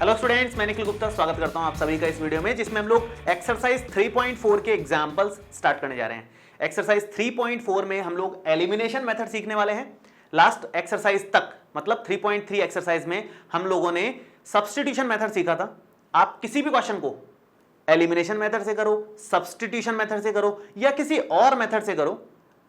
Hello students, मैं निखिल गुप्ता स्वागत करता हूं आप सभी का इस वीडियो में, जिसमें हम लोग एक्सरसाइज 3.4 के एग्जांपल्स स्टार्ट करने जा रहे हैं। एक्सरसाइज 3.4 में हम लोग एलिमिनेशन मेथड सीखने वाले हैं। लास्ट एक्सरसाइज तक मतलब 3.3 एक्सरसाइज में हम लोगों ने सब्स्टिट्यूशन मेथड सीखा था। आप किसी भी क्वेश्चन को एलिमिनेशन मेथड से करो, सब्स्टिट्यूशन मेथड से करो या किसी और मेथड से करो,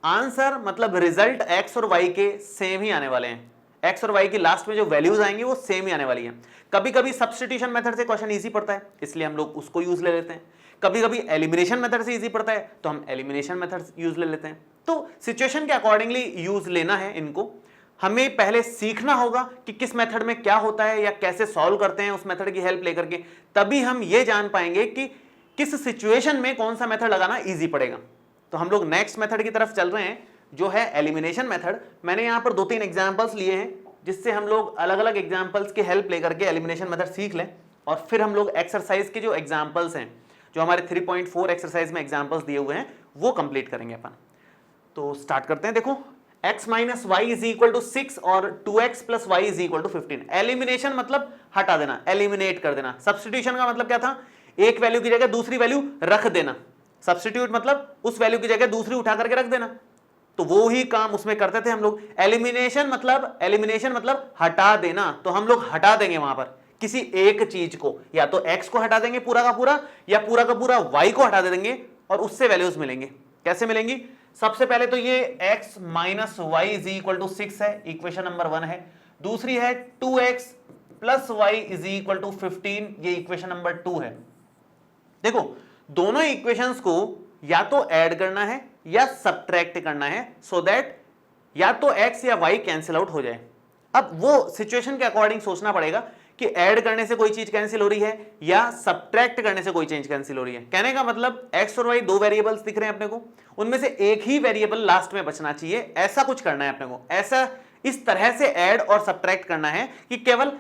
आंसर मतलब रिजल्ट एक्स और वाई के सेम ही आने वाले हैं। एक्स और वाई की लास्ट में जो वैल्यूज आएंगी वो सेम ही आने वाली है। कभी कभी सब्स्टिट्यूशन मेथड से क्वेश्चन इजी पड़ता है, इसलिए हम लोग उसको यूज ले लेते हैं। कभी कभी एलिमिनेशन मेथड से इजी पड़ता है तो हम एलिमिनेशन मेथड यूज ले लेते हैं। तो सिचुएशन के अकॉर्डिंगली यूज लेना है इनको। हमें पहले सीखना होगा कि किस मेथड में क्या होता है या कैसे सॉल्व करते हैं, उस मेथड की हेल्प लेकर के तभी हम ये जान पाएंगे कि किस सिचुएशन में कौन सा मेथड लगाना इजी पड़ेगा। तो हम लोग नेक्स्ट मेथड की तरफ चल रहे हैं जो है एलिमिनेशन मेथड। मैंने यहां पर 2-3 एग्जांपल्स लिए हैं जिससे हम लोग अलग अलग एग्जांपल्स की हेल्प लेकर के एलिमिनेशन मेथड सीख लें और फिर हम लोग एक्सरसाइज के जो एग्जांपल्स हैं, जो हमारे 3.4 एक्सरसाइज में एग्जांपल्स दिए हुए हैं, वो कंप्लीट करेंगे अपन। तो स्टार्ट करते हैं। देखो, x minus y is equal to 6 और 2x plus y is equal to 15। Elimination मतलब हटा देना, एलिमिनेट कर देना। सब्स्टिट्यूशन का मतलब क्या था? एक वैल्यू की जगह दूसरी वैल्यू रख देना। सब्स्टिट्यूट मतलब उस वैल्यू की जगह दूसरी उठा करके रख देना। तो वो ही काम उसमें करते थे हम लोग। एलिमिनेशन मतलब हटा देना, तो हम लोग हटा देंगे वहां पर किसी एक चीज को, या तो x को हटा देंगे पूरा का पूरा या पूरा का पूरा y को हटा देंगे और उससे वैल्यूज मिलेंगे। कैसे मिलेंगी? सबसे पहले तो ये x minus y is equal to 6 है, इक्वेशन नंबर 1 है। दूसरी है 2x plus y is equal to 15, ये इक्वेशन नंबर 2 है। देखो, दोनों इक्वेशंस को या तो ऐड करना है या सब्ट्रैक्ट करना है, सो दैट या तो x या y कैंसिल आउट हो जाए। अब वो सिचुएशन के अकॉर्डिंग सोचना पड़ेगा कि ऐड करने से कोई चीज कैंसिल हो रही है या सब्ट्रैक्ट करने से कोई चीज कैंसिल हो रही है। कहने का मतलब x और y दो वेरिएबल्स दिख रहे हैं अपने को, उनमें से एक ही वेरिएबल लास्ट में बचना चाहिए, ऐसा कुछ करना है अपने को। ऐसा इस तरह से ऐड और सब्ट्रैक्ट करना है कि केवल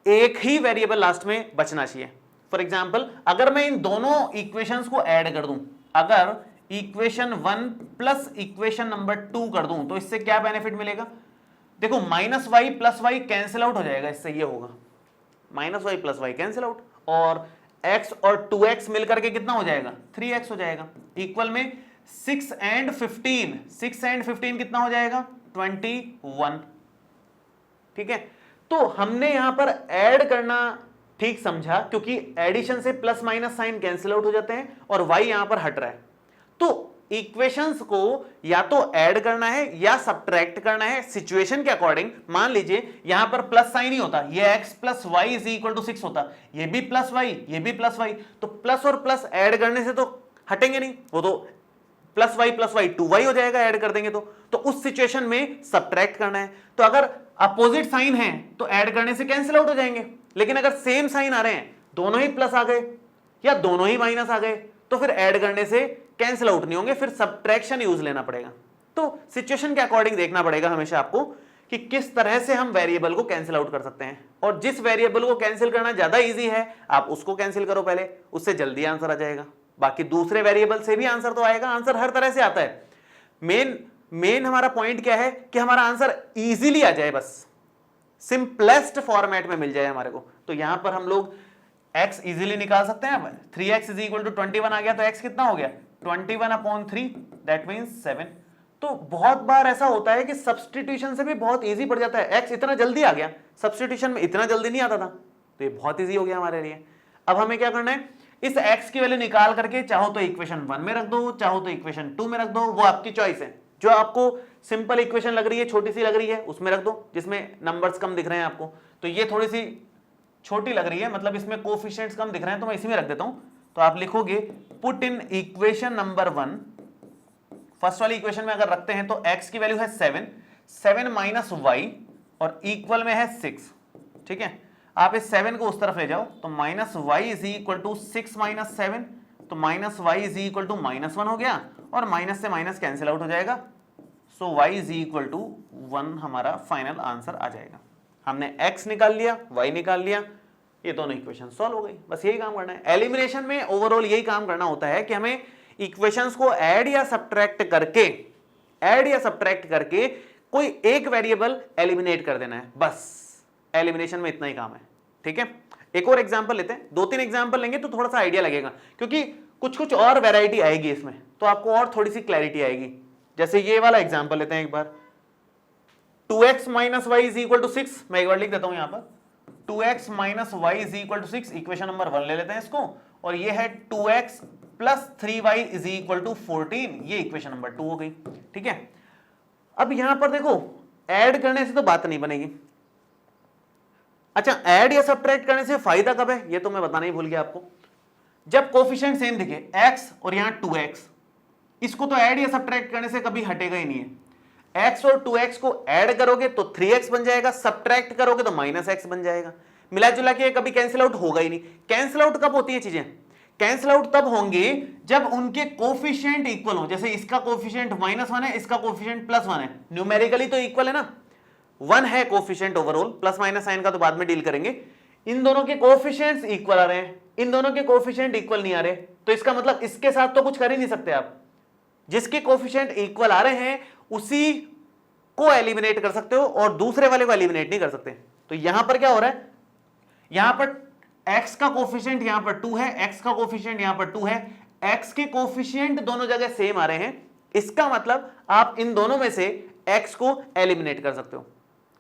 एक ही वेरिएबल लास्ट में बचना चाहिए। फॉर एग्जाम्पल, अगर मैं इन दोनों इक्वेशंस को ऐड कर दूं, अगर इक्वेशन 1 प्लस इक्वेशन नंबर 2 कर दूं, तो इससे क्या बेनिफिट मिलेगा? देखो, minus y plus y cancel out हो जाएगा, इससे ये होगा minus y plus y cancel out, और x और 2x मिलकर के कितना हो जाएगा? 3x हो जाएगा। इक्वल में 6 एंड 15 कितना हो जाएगा? 21। ठीक है, तो हमने यहां पर ऐड करना ठीक समझा क्योंकि एडिशन से plus minus sign cancel out हो जाते हैं और y यहां पर हट रहा है। तो इक्वेशंस को या तो ऐड करना है या सब्ट्रैक्ट करना है सिचुएशन के अकॉर्डिंग। मान लीजिए यहां पर प्लस साइन ही होता, ये x plus y is equal to 6 होता, ये भी प्लस वाई, ये भी प्लस वाई, तो प्लस और प्लस ऐड करने से तो हटेंगे नहीं, वो तो प्लस वाई 2y हो जाएगा ऐड कर देंगे तो उस सिचुएशन में सब्ट्रैक्ट करना है। तो अगर अपोजिट साइन है तो ऐड करने से कैंसिल आउट हो जाएंगे, लेकिन अगर सेम साइन आ रहे हैं, दोनों ही प्लस आ गए या दोनों ही माइनस आ गए, तो फिर ऐड करने से कैंसिल आउट नहीं होंगे, फिर सब्ट्रैक्शन यूज लेना पड़ेगा। तो सिचुएशन के अकॉर्डिंग देखना पड़ेगा हमेशा आपको कि किस तरह से हम वेरिएबल को कैंसिल आउट कर सकते हैं, और जिस वेरिएबल को कैंसिल करना ज्यादा इजी है आप उसको कैंसिल करो पहले, उससे जल्दी आंसर आ जाएगा। बाकी दूसरे वेरिएबल से भी आंसर तो आएगा, आंसर हर तरह से आता है। मेन हमारा पॉइंट क्या है कि हमारा आंसर इजीली आ जाए, बस सिंपलेस्ट फॉर्मेट में मिल जाए हमारे को। तो यहां पर हम लोग x इजीली निकाल सकते हैं। 3x इज इक्वल टू 21 आ गया, तो x कितना हो गया? 21/3, दैट मींस 7। तो बहुत बार ऐसा होता है कि सब्स्टिट्यूशन से भी बहुत इजी पड़ जाता है। x इतना जल्दी आ गया, सब्स्टिट्यूशन में इतना जल्दी नहीं आता था, तो ये बहुत इजी हो गया हमारे लिए। अब हमें क्या करना है? इस x की वैल्यू निकाल करके चाहो तो इक्वेशन 1 में रख दो, चाहो तो इक्वेशन 2 में रख दो, वो आपकी चॉइस है। जो आपको सिंपल इक्वेशन लग रही है, छोटी सी लग रही है, उसमें रख दो, जिसमें नंबर्स कम दिख रहे हैं आपको। तो ये थोड़ी सी छोटी लग रही है, मतलब इसमें कोफिशिएंट्स कम दिख रहे हैं, तो मैं इसी में रख देता हूं। तो आप लिखोगे put in equation number 1, first वाली इक्वेशन में अगर रखते हैं तो x की वैल्यू है 7 माइनस वाई और इक्वल में है 6। ठीक है, आप इस 7 को उस तरफ ले जाओ तो minus y is equal to 6 minus 7, तो minus y is equal to -1 हो गया और माइनस से माइनस कैंसिल आउट हो जाएगा। सो y इज इक्वल टू 1 हमारा फाइनल आंसर आ जाएगा। हमने x निकाल लिया, y निकाल लिया, ये दोनों इक्वेशन सॉल्व हो गई। बस यही काम करना है। एलिमिनेशन में ओवरऑल यही काम करना होता है कि हमें इक्वेशंस को ऐड या सब्ट्रैक्ट करके कोई एक वेरिएबल एलिमिनेट कर देना है, बस एलिमिनेशन में इतना ही काम है। ठीक है, एक और एग्जांपल लेते हैं, 2-3 एग्जांपल लेंगे तो थोड़ा सा आइडिया लगेगा, क्योंकि कुछ कुछ और वैरायटी आएगी इसमें तो आपको और थोड़ी सी क्लैरिटी आएगी। जैसे ये वाला एग्जांपल लेते हैं एक बार, 2x minus y is equal to 6, मैं एक बार लिख देता हूं यहां पर 2x minus y is equal to 6, equation number 1 ले लेते हैं इसको, और ये है 2x plus 3y is equal to 14, ये इक्वेशन नंबर 2 हो गई। ठीक है, अब यहां पर देखो ऐड करने से तो बात नहीं बनेगी। अच्छा, ऐड या सब्ट्रैक्ट करने से फायदा कब है ये तो मैं बताना ही भूल गया आपको, जब कोफिशिएंट सेम दिखे x और यहां 2x, इसको तो ऐड या सब्ट्रैक्ट करने से कभी हटेगा ही नहीं है। x और 2x को ऐड करोगे तो 3x बन जाएगा, सब्ट्रैक्ट करोगे तो -x बन जाएगा, मिला जुला के कभी कैंसिल आउट होगा ही नहीं। कैंसिल आउट कब होती है चीजें? कैंसिल आउट तब होंगे जब उनके कोफिशिएंट इक्वल हो। जैसे इसका कोफिशिएंट -1 है, इसका कोफिशिएंट +1 है, न्यूमेरिकली तो इक्वल है ना, 1 है coefficient overall, plus minus sign का तो बाद में डील करेंगे। इन दोनों के कोफिशिएंट्स इक्वल आ रहे हैं, इन दोनों के कोफिशिएंट इक्वल नहीं आ रहे, तो इसका मतलब इसके साथ तो कुछ कर ही नहीं सकते आप। जिसके कोफिशिएंट इक्वल आ रहे हैं उसी को एलिमिनेट कर सकते हो और दूसरे वाले को एलिमिनेट नहीं कर सकते। तो यहां पर क्या हो रहा है, यहां पर x का कोफिशिएंट यहां पर 2 है, x का कोफिशिएंट यहां पर 2 है, x के कोफिशिएंट दोनों जगह सेम आ रहे हैं, इसका मतलब आप इन दोनों में से x को एलिमिनेट कर सकते हो।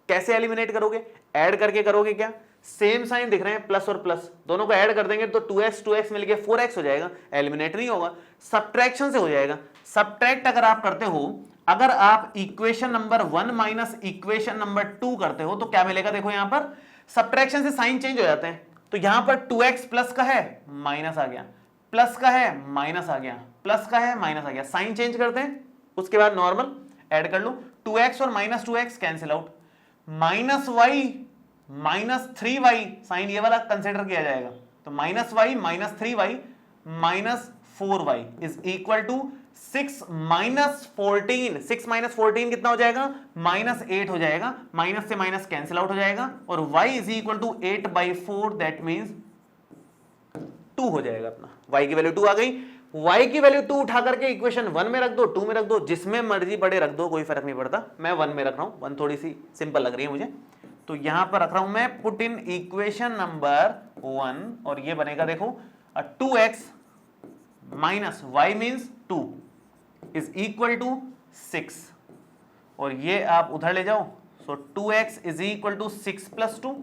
कैसे एलिमिनेट करोगे? ऐड करके करोगे। क्या सेम साइन दिख रहे हैं, प्लस और प्लस, दोनों को ऐड कर देंगे तो 2x मिलके 4x हो जाएगा, एलिमिनेट नहीं होगा, सब्ट्रैक्शन से हो जाएगा। सब्ट्रैक्ट अगर आप करते हो, अगर आप equation number 1 minus equation number 2 करते हो तो क्या मिलेगा? देखो यहां पर सब्ट्रैक्शन से साइन चेंज हो जाते हैं, तो यहां पर 2x प्लस का है माइनस आ गया, प्लस का है माइनस आ गया, प्लस का है माइनस आ गया, साइन चेंज करते हैं, उसके बाद नॉर्मल ऐड कर लो, 2x और -2x cancel out, -y -3y, sign ये वाला कंसिडर किया जाएगा, तो -y -3y -4y is equal to 6 -14, 6 -14 कितना हो जाएगा? -8 हो जाएगा, माइनस से माइनस कैंसिल आउट हो जाएगा, और y is equal to 8/4, that means 2 हो जाएगा अपना, y की वैल्यू 2 आ गई। y की वैल्यू 2 उठा करके इक्वेशन 1 में रख दो, 2 में रख दो, जिसमें मर्जी बड़े रख दो, कोई फर्क नहीं पड़ता। मैं 1 में रख रहा हूं, 1 थोड़ी सी सिंपल लग रही है मुझे, तो यहां पर रख रहा हूं मैं पुट इन इक्वेशन नंबर 1, और ये बनेगा देखो 2x minus y means 2 is equal to 6, और ये आप उधर ले जाओ, so 2x is equal to 6 plus 2,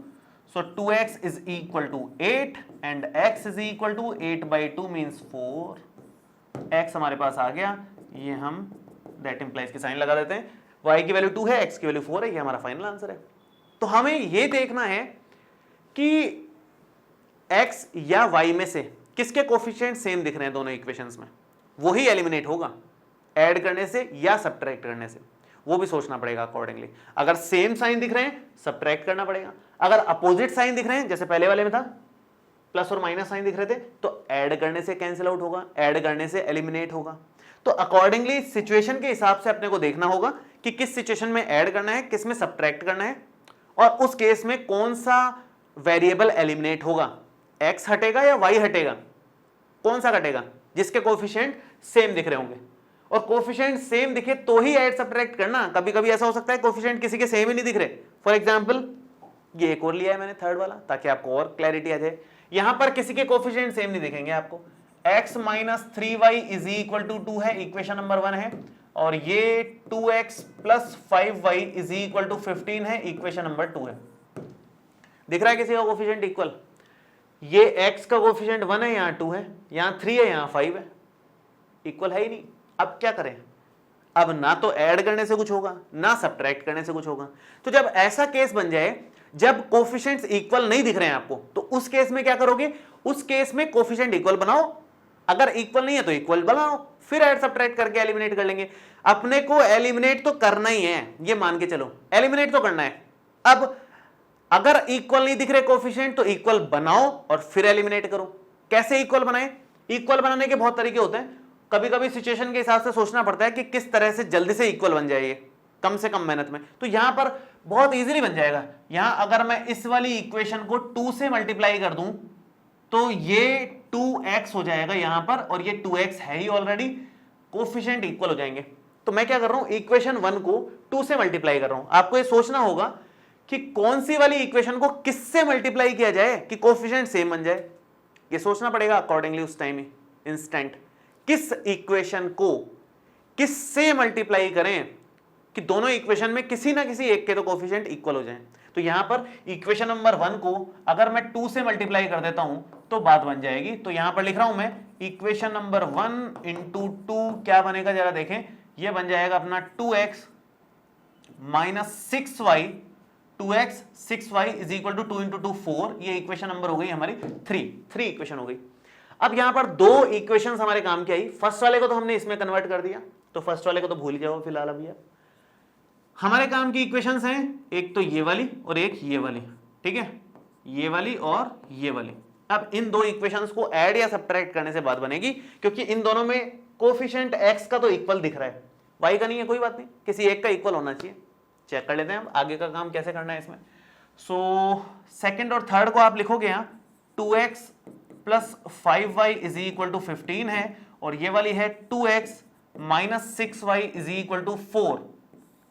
so 2x is equal to 8 and x is equal to 8/2 means 4, x हमारे पास आ गया, ये हम दैट इंप्लाइज की साइन लगा देते हैं, y की वैल्यू 2 है, x की वैल्यू 4 है, ये हमारा फाइनल आंसर है। तो हमें ये देखना है कि x या y में से किसके कोफिशिएंट सेम दिख रहे हैं दोनों इक्वेशंस में, वही एलिमिनेट होगा ऐड करने से या सब्ट्रैक्ट करने से, वो भी सोचना पड़ेगा अकॉर्डिंगली। अगर सेम साइन दिख रहे हैं सब्ट्रैक्ट करना पड़ेगा, अगर अपोजिट साइन दिख रहे हैं जैसे पहले वाले में था प्लस और माइनस साइन दिख रहे थे तो ऐड करने से कैंसिल आउट होगा, ऐड करने से एलिमिनेट होगा। तो अकॉर्डिंगली सिचुएशन के हिसाब से अपने को देखना होगा कि किस सिचुएशन में ऐड करना है, किस में सब्ट्रैक्ट करना है, और उस केस में कौन सा वेरिएबल एलिमिनेट होगा, x हटेगा या y हटेगा, कौन सा घटेगा? जिसके कोफिशिएंट सेम दिख रहे होंगे, और कोफिशिएंट सेम दिखे तो ही ऐड सब्ट्रैक्ट करना। कभी कभी ऐसा हो सकता है कोफिशिएंट किसी के सेम ही नहीं दिख रहे, फॉर एग्जांपल ये एक और लिया है मैंने थर्ड वाला ताकि आपको और क्लैरिटी आ जाए। यहां पर किसी के कोफिशिएंट सेम नहीं दिखेंगे आपको, x minus 3y is equal to 2 है, इक्वेशन नंबर 1 है, और ये 2x plus 5y is equal to 15 है, इक्वेशन नंबर 2 है। दिख रहा है किसी का कोफिशिएंट इक्वल? ये x का कोफिशिएंट 1 है, यहां 2 है, यहां 3 है, यहां 5 है, इक्वल है ही नहीं। अब क्या करें? अब ना तो ऐड करने से कुछ होगा ना सब्ट्रैक्ट करने से कुछ होगा। तो जब ऐसा केस बन जाए जब कोफिशिएंट्स इक्वल नहीं दिख रहे हैं आपको, तो उस केस में क्या करोगे? उस केस में कोफिशिएंट इक्वल बनाओ, अगर इक्वल नहीं है तो इक्वल बनाओ, फिर ऐड सब्ट्रैक्ट करके एलिमिनेट कर लेंगे। अपने को एलिमिनेट तो करना ही है, ये मान के चलो, एलिमिनेट तो करना है। अब अगर इक्वल नहीं दिख रहे कोफिशिएंट तो इक्वल बनाओ और फिर एलिमिनेट करो। कैसे इक्वल बनाए? इक्वल बनाने के बहुत तरीके होते हैं, कभी कभी सिचुएशन के हिसाब से सोचना पड़ता है कि किस तरह से जल्दी से इक्वल बन जाए, कम से कम मेहनत में। तो यहां पर बहुत इजीली बन जाएगा। यहां अगर मैं इस वाली इक्वेशन को 2 से मल्टीप्लाई कर दूं तो ये 2x हो जाएगा यहां पर, और ये 2x है ही ऑलरेडी, कोफिशिएंट इक्वल हो जाएंगे। तो मैं क्या कर रहा हूं, इक्वेशन 1 को 2 से मल्टीप्लाई कर रहा हूं। आपको ये सोचना होगा कि कौन सी वाली इक्वेशन को किससे मल्टीप्लाई किया जाए कि कोफिशिएंट सेम बन जाए। ये सोचना पड़ेगा अकॉर्डिंगली उस टाइम ही इंस्टेंट, किस इक्वेशन को किससे मल्टीप्लाई करें कि दोनों इक्वेशन में किसी ना किसी एक के तो कोफिशिएंट इक्वल हो जाएं। तो यहां पर इक्वेशन नंबर 1 को अगर मैं 2 से मल्टीप्लाई कर देता हूं तो बात बन जाएगी। तो यहां पर लिख रहा हूं मैं इक्वेशन नंबर 1 इंटू 2 क्या बनेगा जरा देखें, यह बन जाएगा अपना 2x minus 6y, 2x 6y is equal to 2 into 2 4। ये इक्वेशन नंबर हो गई हमारी 3 इक्वेशन हो गई। अब यहां पर दो इक्वेशंस हमारे काम की आई। फर्स्ट वाले को तो हमने इसमें कन्वर्ट कर दिया, तो फर्स्ट वाले को तो भूल जाओ फिलहाल। अभी हमारे काम की इक्वेशंस हैं एक तो ये वाली और एक ये वाली, ठीक है, ये वाली और ये वाली। अब इन दो इक्वेशंस को ऐड या सब्ट्रैक्ट करने से बात बनेगी, क्योंकि इन दोनों में कोफिशिएंट x का तो इक्वल दिख रहा है, y का नहीं है, कोई बात नहीं, किसी एक का इक्वल होना चाहिए। चेक कर लेते हैं अब आगे का काम कैसे करना है इसमें। सो सेकंड और थर्ड को आप लिखोगे यहाँ 2x plus 5y is equal to 15 है, और ये वाली है 2x minus 6y is equal to 4,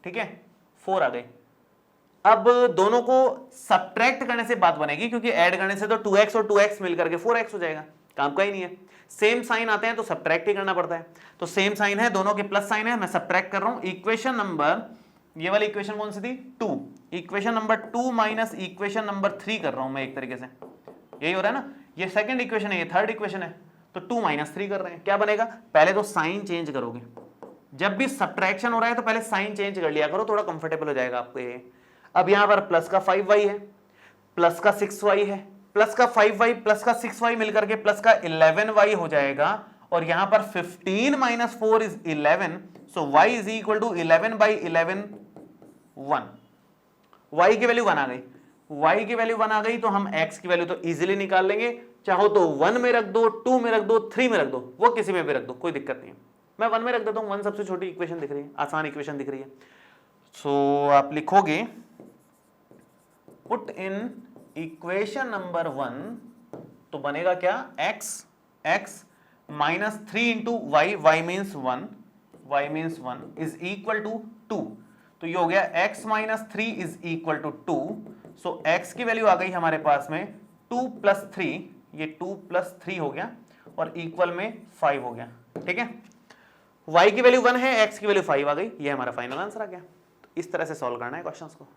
ठीक है, 4 आ गई। अब दोनों को सब्ट्रैक्ट करने से बात बनेगी, क्योंकि ऐड करने से तो 2x और 2x मिलकर के 4x हो जाएगा, काम का ही नहीं है। सेम साइन आते हैं तो सब्ट्रैक्ट ही करना पड़ता है। तो सेम साइन है, दोनों के प्लस साइन है, मैं सब्ट्रैक्ट कर रहा हूं। इक्वेशन नंबर, ये वाली इक्वेशन कौन सी थी, 2, equation number 2 minus equation number 3 कर रहा हूं मैं एक तरीके से, यही हो रहा है ना। ये सेकंड इक्वेशन है, ये थर्ड इक्वेशन है, तो 2 माइनस 3 कर रहे हैं। क्या बनेगा, पहले तो साइन चेंज करोगे, जब भी सब्ट्रैक्शन हो रहा है तो पहले साइन चेंज कर लिया करो, थोड़ा कंफर्टेबल हो जाएगा आपको ये। अब यहां पर प्लस का 5y है, प्लस का 6y है, प्लस का 5y प्लस का 6y मिलकर के प्लस का 11y हो जाएगा, और यहां पर 15 minus 4 is 11, so y is equal to 11 by 11 1। y की वैल्यू 1 आ गई, y की वैल्यू 1 आ गई, तो हम x की वैल्यू तो इजीली निकाल लेंगे। चाहो तो 1 में रख दो, 2 में रख दो, 3 में रख दो, वो किसी में भी रख दो, कोई दिक्कत नहीं है। मैं 1 में रख देता हूं, 1 सबसे छोटी इक्वेशन दिख रही है, आसान इक्वेशन दिख रही है। सो आप लिखोगे पुट इन इक्वेशन नंबर 1, तो बनेगा क्या, x minus 3 into y, y means 1 is equal to 2। तो ये हो गया x minus 3 is equal to 2। So x की वैल्यू आ गई हमारे पास में 2 प्लस 3, ये 2 प्लस 3 हो गया, और इक्वल में 5 हो गया, ठीक है। y की वैल्यू 1 है, x की वैल्यू 5 आ गई, ये हमारा फाइनल आंसर आ गया। तो इस तरह से सॉल्व करना है क्वेश्चंस को।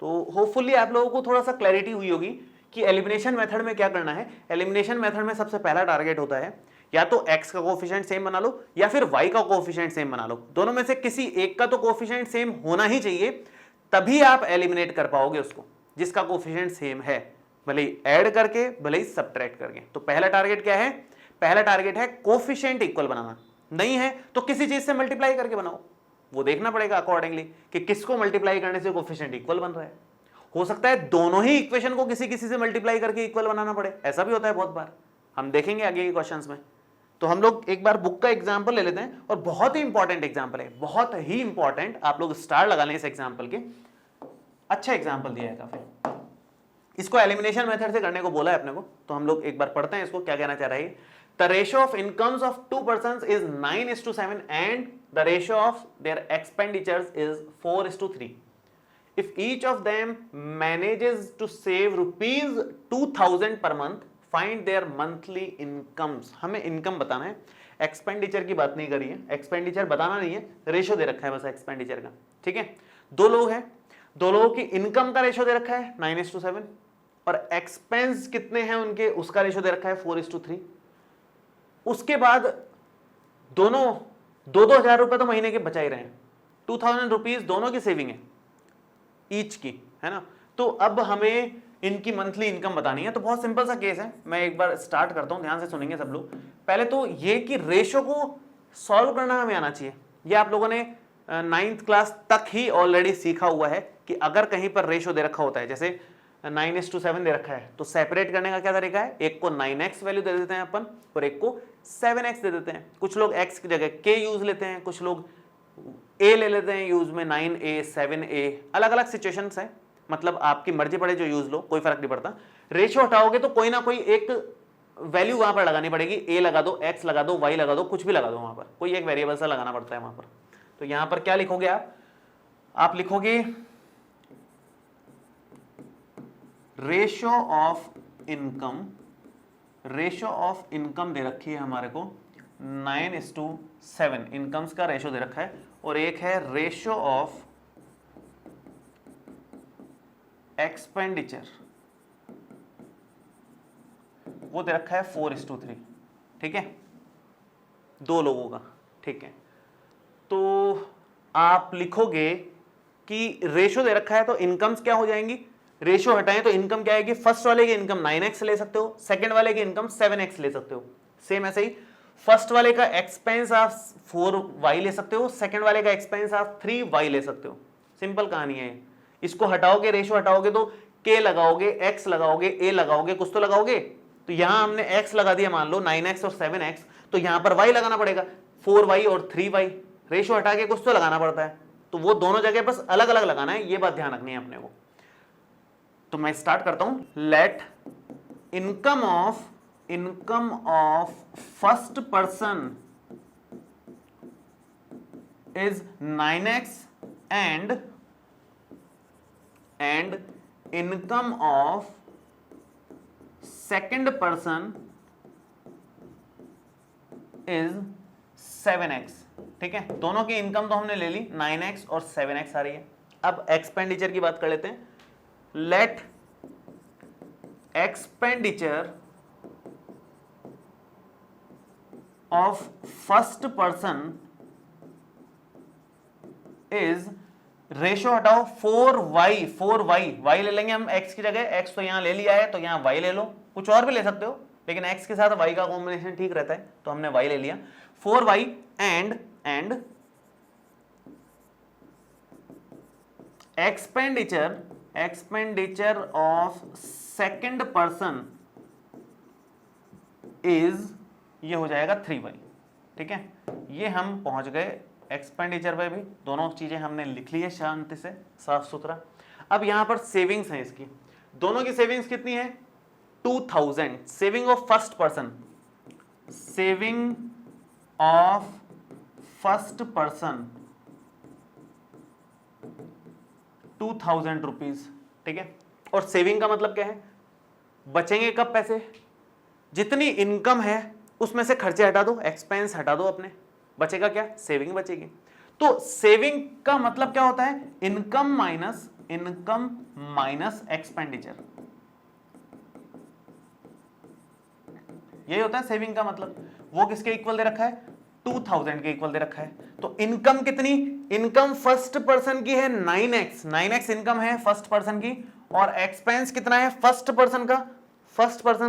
तो होपफुली आप लोगों को थोड़ा सा क्लैरिटी हुई होगी कि एलिमिनेशन मेथड में क्या करना है। एलिमिनेशन मेथड में सबसे पहला टारगेट होता है या तो x का कोएफिशिएंट सेम बना लो या फिर y का कोएफिशिएंट सेम बना लो, दोनों में से किसी एक का तो कोएफिशिएंट सेम होना ही चाहिए, तभी आप एलिमिनेट कर पाओगे उसको जिसका कोएफिशिएंट सेम है, भले ही ऐड करके भले ही सब्ट्रैक्ट करके। तो पहला टारगेट क्या है, पहला टारगेट है कोएफिशिएंट इक्वल बनाना, नहीं है तो किसी चीज से मल्टीप्लाई करके बनाओ, वो देखना पड़ेगा अकॉर्डिंगली कि किसको मल्टीप्लाई करने से कोएफिशिएंट इक्वल बन रहा है। हो सकता है दोनों ही इक्वेशन को किसी किसी से मल्टीप्लाई करके इक्वल बनाना पड़े, ऐसा भी होता है बहुत बार, हम देखेंगे आगे के क्वेश्चंस में। तो हम लोग एक बार बुक का एग्जांपल ले लेते हैं, और बहुत ही इंपॉर्टेंट एग्जांपल है, बहुत ही इंपॉर्टेंट, आप लोग स्टार लगा लें इस एग्जांपल के, अच्छा एग्जांपल दिया है काफी। इसको एलिमिनेशन मेथड से करने को बोला है अपने को, तो हम लोग एक बार पढ़ते हैं इसको क्या कहना चाह रहा है। The ratio of incomes of two persons is 9:7 and the ratio of their expenditures is 4:3. If each of them manages to save rupees 2000 per month, find their monthly incomes. हमें इनकम बताना है, एक्सपेंडिचर की बात नहीं करी है, expenditure बताना नहीं है, रेशो दे रखा है बस एक्सपेंडिचर का, ठीक है। दो लोग हैं, दो लोगों की इनकम का रेशो दे रखा है 9:7, और एक्सपेंस कितने हैं उनके उसका रेशो दे रखा है 4:3। उसके बाद दोनों 2-2 हजार रुपए तो महीने के बचा ही रहे हैं, 2000 रुपीज दोनों की सेविंग है ईच की, है ना। तो अब हमें इनकी मंथली इनकम बतानी है, तो बहुत सिंपल सा केस है, मैं एक बार स्टार्ट करता हूं, ध्यान से सुनेंगे सब लोग। पहले तो ये कि रेशो को सॉल्व करना हमें आना चाहिए, ये आप लोगों ने 9th क्लास तक ही ऑलरेडी सीखा हुआ है कि अगर कहीं पर रेशो दे रखा होता है, जैसे 9:7 दे रखा है, तो सेपरेट करने का क्या तरीका है, एक को 9x वैल्यू दे देते हैं अपन और एक को 7x दे देते हैं। कुछ लोग x की जगह k यूज लेते हैं, कुछ लोग a ले लेते हैं यूज में, 9a 7a, अलग अलग सिचुएशंस है, मतलब आपकी मर्जी पड़े जो यूज लो, कोई फर्क नहीं पड़ता। रेशियो हटाओगे तो कोई ना कोई एक वैल्यू वहां पर लगानी पड़ेगी, a लगा दो, x लगा दो, y लगा दो, कुछ भी लगा दो, वहां पर कोई एक वेरिएबल सा लगाना पड़ता है वहां पर। तो यहां पर क्या लिखोगे आप लिखोगे रेशियो ऑफ इनकम दे रखी है हमारे को 9:7, इनकम्स का रेशियो दे रखा है, और एक है रेशियो ऑफ एक्सपेंडिचर, वो दे रखा है 4:3, ठीक है, दो लोगों का, ठीक है। तो आप लिखोगे कि रेशियो दे रखा है तो इनकम्स क्या हो जाएंगी, रेशियो हटाएं तो इनकम क्या आएगी, फर्स्ट वाले की इनकम 9x ले सकते हो, सेकंड वाले की इनकम 7x ले सकते हो। सेम ऐसे ही फर्स्ट वाले का एक्सपेंस आप 4y ले सकते हो, सेकंड वाले का एक्सपेंस आप 3y ले सकते हो। सिंपल कहानी है। इसको हटाओगे, रेशियो हटाओगे तो k लगाओगे, x लगाओगे, a लगाओगे, कुछ तो लगाओगे। तो यहां हमने x लगा दिया, मान लो 9x और 7x, तो यहां पर y लगाना पड़ेगा, 4y और 3y। रेशियो हटा के कुछ तो लगाना पड़ता है, तो वो दोनों जगह बस अलग अलग लगाना है, ये बात ध्यान रखनी है अपने को। तो मैं स्टार्ट करता हूं। Let income of first person is 9x and income of second person is 7x, ठीक है। दोनों की इनकम तो हमने ले ली, 9x और 7x आ रही है। अब एक्सपेंडिचर की बात कर लेते हैं। Let expenditure of first person is, ratio हटाओ 4y ले लेंगे हम x की जगह, x तो यहां ले लिया है तो यहां y ले लो, कुछ और भी ले सकते हो लेकिन x के साथ y का कॉम्बिनेशन ठीक रहता है, तो हमने y ले लिया। 4y and expenditure of second person is, ये हो जाएगा 3y, ठीक है। ये हम पहुंच गए एक्सपेंडिचर पे भी, दोनों चीजें हमने लिख ली है शांति से, साफ सुथरा। अब यहां पर सेविंग्स है इसकी, दोनों की सेविंग्स कितनी है, 2000। Saving of first person, saving of first person 2000 rupees, ठीक है। और सेविंग का मतलब क्या है, बचेंगे कब पैसे, जितनी इनकम है उसमें से खर्चे हटा दो, एक्सपेंस हटा दो अपने, बचेगा क्या, सेविंग बचेगी। तो सेविंग का मतलब क्या होता है, इनकम माइनस एक्सपेंडिचर, यही होता है सेविंग का मतलब। वो किसके इक्वल दे रखा है, 2000 के इक्वल दे रखा है। तो इनकम कितनी, इनकम फर्स्ट पर्सन की है 9x इनकम है फर्स्ट पर्सन की, और एक्सपेंस कितना है फर्स्ट पर्सन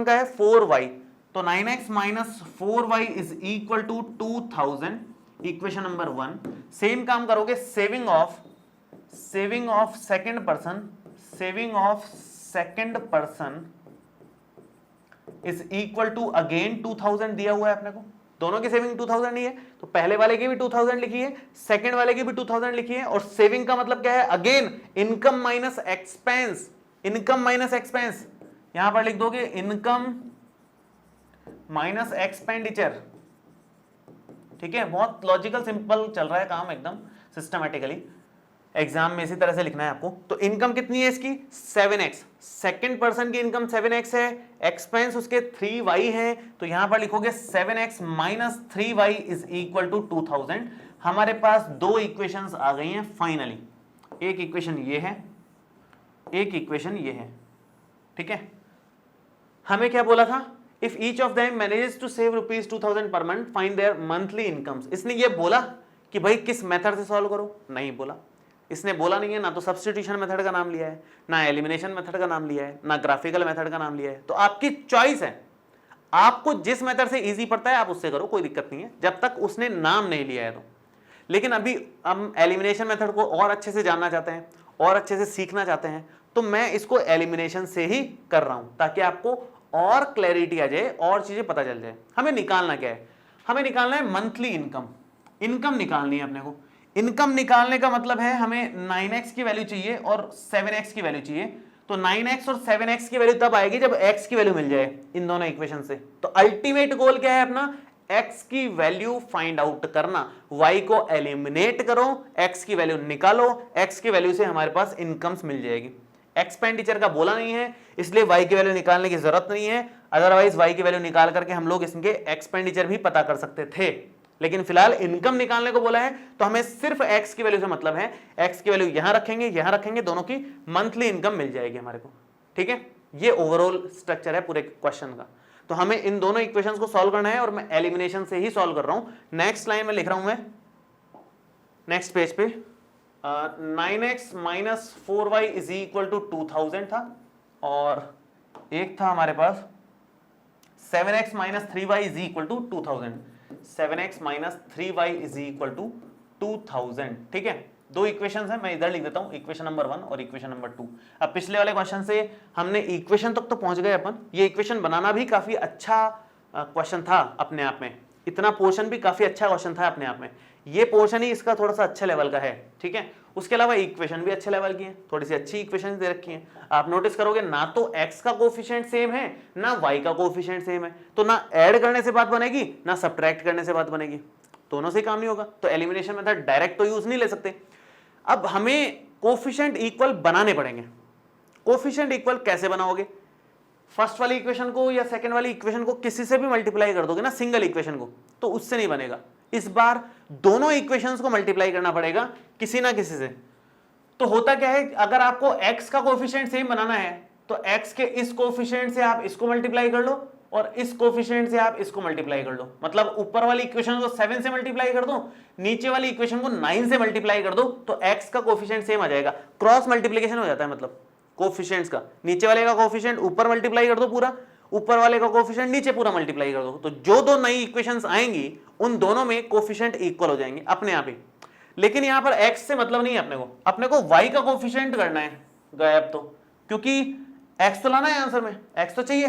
का है 4y। तो 9x minus 4y is equal to 2000, equation number 1। Same काम करोगे saving of second person is equal to again 2000 दिया हुआ है अपने को, दोनों की सेविंग 2000 ही है, तो पहले वाले की भी 2000 लिखी है, सेकंड वाले की भी 2000 लिखी है। और सेविंग का मतलब क्या है, अगेन इनकम माइनस एक्सपेंस, यहां पर लिख दोगे इनकम माइनस एक्सपेंडिचर, ठीक है। बहुत लॉजिकल सिंपल चल रहा है काम, एकदम सिस्टमैटिकली। एग्जाम में इसी तरह से लिखना है आपको। तो इनकम कितनी है इसकी 7x, सेकंड पर्सन की इनकम 7x है, एक्सपेंस उसके 3y है, तो यहां पर लिखोगे 7x minus 3y is equal to 2000। हमारे पास दो इक्वेशंस आ गई हैं फाइनली, एक इक्वेशन ये है, एक इक्वेशन ये है, ठीक है। हमें क्या बोला था, if each of them manages to save ₹2000 per month find their monthly incomes. इसने ये बोला कि भाई किस मेथड से सॉल्व करो, नहीं बोला, इसने बोला नहीं है, ना तो सब्स्टिट्यूशन मेथड का नाम लिया है, ना एलिमिनेशन मेथड का नाम लिया है, ना ग्राफिकल मेथड का नाम लिया है। तो आपकी चॉइस है, आपको जिस मेथड से इजी पड़ता है आप उससे करो, कोई दिक्कत नहीं है, जब तक उसने नाम नहीं लिया है तो। लेकिन अभी हम एलिमिनेशन मेथड को और अच्छे से जानना चाहते हैं और अच्छे से सीखना चाहते हैं, तो मैं इसको एलिमिनेशन से ही कर रहा हूं, ताकि आपको और क्लैरिटी आ जाए और चीजें पता चल जाए। हमें निकालना क्या है, हमें निकालना है मंथली इनकम निकालनी है अपने को। इनकम निकालने का मतलब है हमें 9x की वैल्यू चाहिए और 7x की वैल्यू चाहिए। तो 9x और 7x की वैल्यू तब आएगी जब x की वैल्यू मिल जाए इन दोनों इक्वेशन से। तो अल्टीमेट गोल क्या है अपना, x की वैल्यू फाइंड आउट करना, y को एलिमिनेट करो, x की वैल्यू निकालो, x की वैल्यू से हमारे पास इनकम्स मिल जाएगी। एक्सपेंडिचर का बोला नहीं है, इसलिए वाई की वैल्यू निकालने की जरूरत नहीं है, अदरवाइज वाई की वैल्यू निकाल करके हम लोग इसके एक्सपेंडिचर भी पता कर सकते थे। लेकिन फिलहाल इनकम निकालने को बोला है तो हमें सिर्फ एक्स की वैल्यू से मतलब है, एक्स की वैल्यू यहां रखेंगे, दोनों की मंथली इनकम मिल जाएगी हमारे को। ठीक है, ये ओवरऑल स्ट्रक्चर है पूरे क्वेश्चन का। तो हमें इन दोनों इक्वेशंस को सॉल्व करना है और मैं एलिमिनेशन से ही सॉल्व कर रहा हूं। नेक्स्ट लाइन में लिख रहा हूं मैं, नेक्स्ट पेज पे 9x minus 4y is equal to 2000 था, और एक था हमारे पास 7x minus 3y is equal to 2000। 7x minus 3y is equal to 2000। ठीक है, दो इक्वेशंस हैं, मैं इधर लिख देता हूं, इक्वेशन नंबर 1 और इक्वेशन नंबर 2। अब पिछले वाले क्वेश्चन से हमने इक्वेशन तक तो पहुंच गए अपन। ये इक्वेशन बनाना भी काफी अच्छा क्वेश्चन था अपने आप में, इतना पोर्शन भी काफी अच्छा क्वेश्चन था अपने आप में। ये पोर्शन ही इसका थोड़ा सा अच्छे लेवल का है। ठीक है, उसके अलावा इक्वेशन भी अच्छे लेवल की है, थोड़ी सी अच्छी इक्वेशन दे रखी है। आप नोटिस करोगे ना तो x का कोफिशिएंट सेम है ना y का कोफिशिएंट सेम है, तो ना ऐड करने से बात बनेगी ना सब्ट्रैक्ट करने से बात बनेगी, दोनों से काम नहीं होगा। तो एलिमिनेशन मेथड डायरेक्ट तो यूज नहीं ले सकते। अब हमें कोफिशिएंट इक्वल बनाने पड़ेंगे। कोफिशिएंट इक्वल कैसे बनाओगे? फर्स्ट वाली इक्वेशन को या सेकंड वाली इक्वेशन को किसी से भी मल्टीप्लाई कर दोगे ना, सिंगल इक्वेशन को, तो उससे नहीं बनेगा। इस बार दोनों इक्वेशंस को मल्टीप्लाई करना पड़ेगा किसी ना किसी से। तो होता क्या है, अगर आपको x का कोफिशिएंट सेम बनाना है तो x के इस कोफिशिएंट से आप इसको मल्टीप्लाई कर लो और इस कोफिशिएंट से आप इसको मल्टीप्लाई कर लो। मतलब ऊपर वाली इक्वेशन को 7 से मल्टीप्लाई कर दो, नीचे वाली इक्वेशन को 9 से मल्टीप्लाई कर दो, तो x का कोफिशिएंट सेम आ जाएगा। क्रॉस मल्टीप्लिकेशन हो जाता है, मतलब कोफिशिएंट्स का, नीचे वाले का कोफिशिएंट ऊपर मल्टीप्लाई कर दो पूरा, ऊपर वाले का कोफिशिएंट नीचे पूरा मल्टीप्लाई कर दो, तो जो दो नई इक्वेशंस आएंगी उन दोनों में कोफिशिएंट इक्वल हो जाएंगे अपने आप ही। लेकिन यहां पर x से मतलब नहीं है अपने को y का कोफिशिएंट करना है गायब, तो क्योंकि x तो लाना है आंसर में, x तो चाहिए,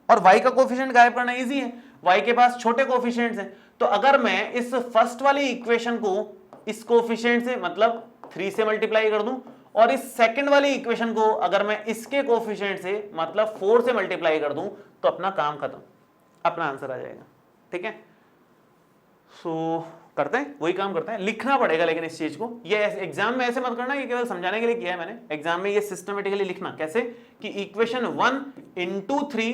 और y का कोफिशिएंट गायब करना इजी है, y के पास छोटे कोफिशिएंट्स हैं। तो अगर मैं इस फर्स्ट वाली इक्वेशन को इस कोफिशिएंट से मतलब 3 से मल्टीप्लाई कर दूं और इस सेकंड वाली इक्वेशन को अगर मैं इसके कोफिशिएंट से मतलब 4 से मल्टीप्लाई कर दूं तो अपना काम खत्म, अपना आंसर आ जाएगा। ठीक है, सो करते हैं, वही काम करते हैं, लिखना पड़ेगा लेकिन इस चीज को। ये एग्जाम में ऐसे मत करना, ये केवल समझाने के लिए किया है मैंने। एग्जाम में ये सिस्टमेटिकली लिखना कैसे कि equation 1 into 3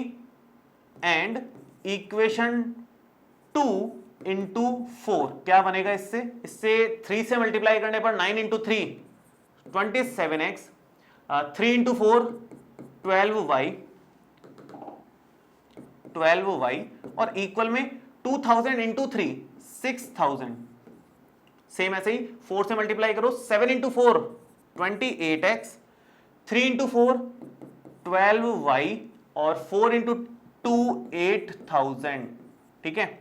and equation 2 into 4 क्या बनेगा इससे 3 से मल्टीप्लाई करने पर 9 इंटू 3 27x, 3 इंटू 4 12y और इक्वल में 2000 इंटू 3 6000। सेम ऐसे ही 4 से मल्टीप्लाई करो, 7 इंटू 4 28x, 3 इंटू 4 12y और 4 इंटू 2 8000। ठीक है,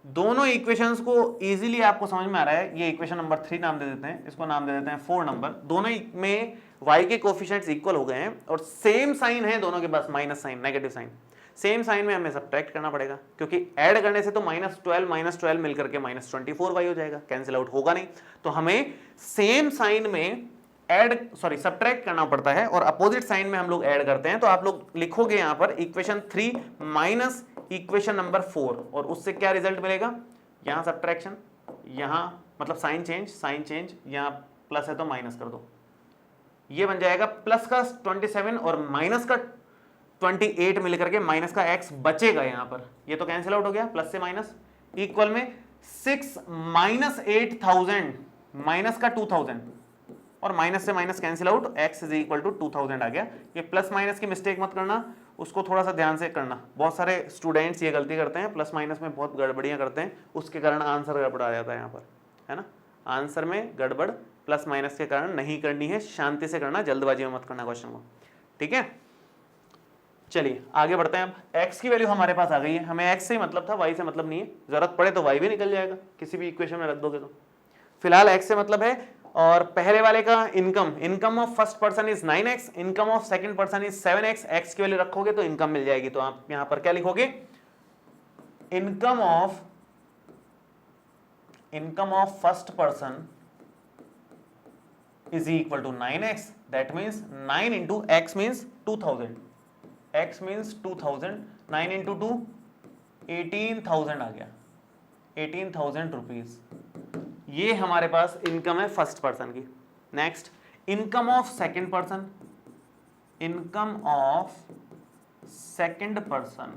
दोनों इक्वेशंस को इजीली आपको समझ में आ रहा है। ये इक्वेशन नंबर 3 नाम दे देते हैं, इसको नाम दे देते हैं 4 नंबर। दोनों में y के कोफिशिएंट्स इक्वल हो गए हैं और सेम साइन है दोनों के पास, minus sign, negative sign. Same sign में हमें सब्ट्रैक्ट करना पड़ेगा क्योंकि ऐड करने से तो -12 मिलकर के -24y हो जाएगा, कैंसिल आउट होगा नहीं। तो हमें सेम साइन में सब्ट्रैक्ट करना पड़ता है और अपोजिट साइन में हम लोग ऐड करते हैं। तो आप लोग लिखोगे यहां पर इक्वेशन 3 माइनस इक्वेशन नंबर 4 और उससे क्या रिजल्ट मिलेगा, यहां सब्ट्रैक्शन, यहां मतलब साइन चेंज, यहां प्लस है तो माइनस कर दो, ये बन जाएगा प्लस का 27 और माइनस का 28 मिलकर के माइनस का x बचेगा यहां पर, ये तो कैंसिल आउट हो गया, प्लस से माइनस, इक्वल में 6 माइनस 8000 माइनस का 2000 और माइनस से minus cancel out, x is equal to 2000 आ गया। ये प्लस माइनस की मिस्टेक मत करना, उसको थोड़ा सा ध्यान से करना। बहुत सारे स्टूडेंट्स ये गलती करते हैं, प्लस माइनस में बहुत गड़बड़ियां करते हैं, उसके कारण आंसर गड़बड़ आ जाता है यहाँ पर, है ना। आंसर में गड़बड़ प्लस माइनस के कारण नहीं करनी है, शांति से करना, जल्दबाजी में मत करना क्वेश्चन को। ठीक है, चलिए आगे बढ़ते हैं। अब x की वैल्यू हमारे पास आ गई है, हमें x से ही मतलब था, y से मतलब नहीं है। जरूरत पड़े तो y भी निकल जाएगा, किसी भी इक्वेशन में रख दोगे तो। फिलहाल x से मतलब है, और पहले वाले का income of first person is 9x, income of second person is 7x। x की वैल्यू रखोगे तो इनकम मिल जाएगी, तो आप यहां पर क्या लिखोगे, income of first person is equal to 9x, that means 9 into x means 2000, x means 2000, 9 into 2 18,000 आ गया, 18,000 रुपीज। ये हमारे पास इनकम है फर्स्ट पर्सन की। Next, income of second person income of second person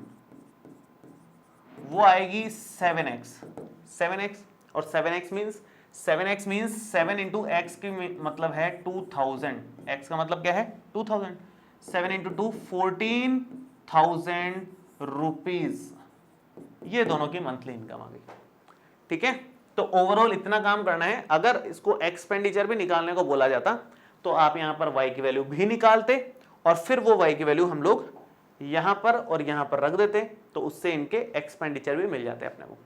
वो आएगी 7x। 7x और 7x means 7x means 7 into x की मतलब है 2000। x का मतलब क्या है 2000। 7 इंटू 2 14,000 रुपीज, ये दोनों की मंथली इनकम आ गई। ठीक है, तो ओवरऑल इतना काम करना है। अगर इसको एक्सपेंडिचर भी निकालने को बोला जाता तो आप यहां पर y की वैल्यू भी निकालते और फिर वो y की वैल्यू हम लोग यहां पर और यहां पर रख देते, तो उससे इनके एक्सपेंडिचर भी मिल जाते अपने को।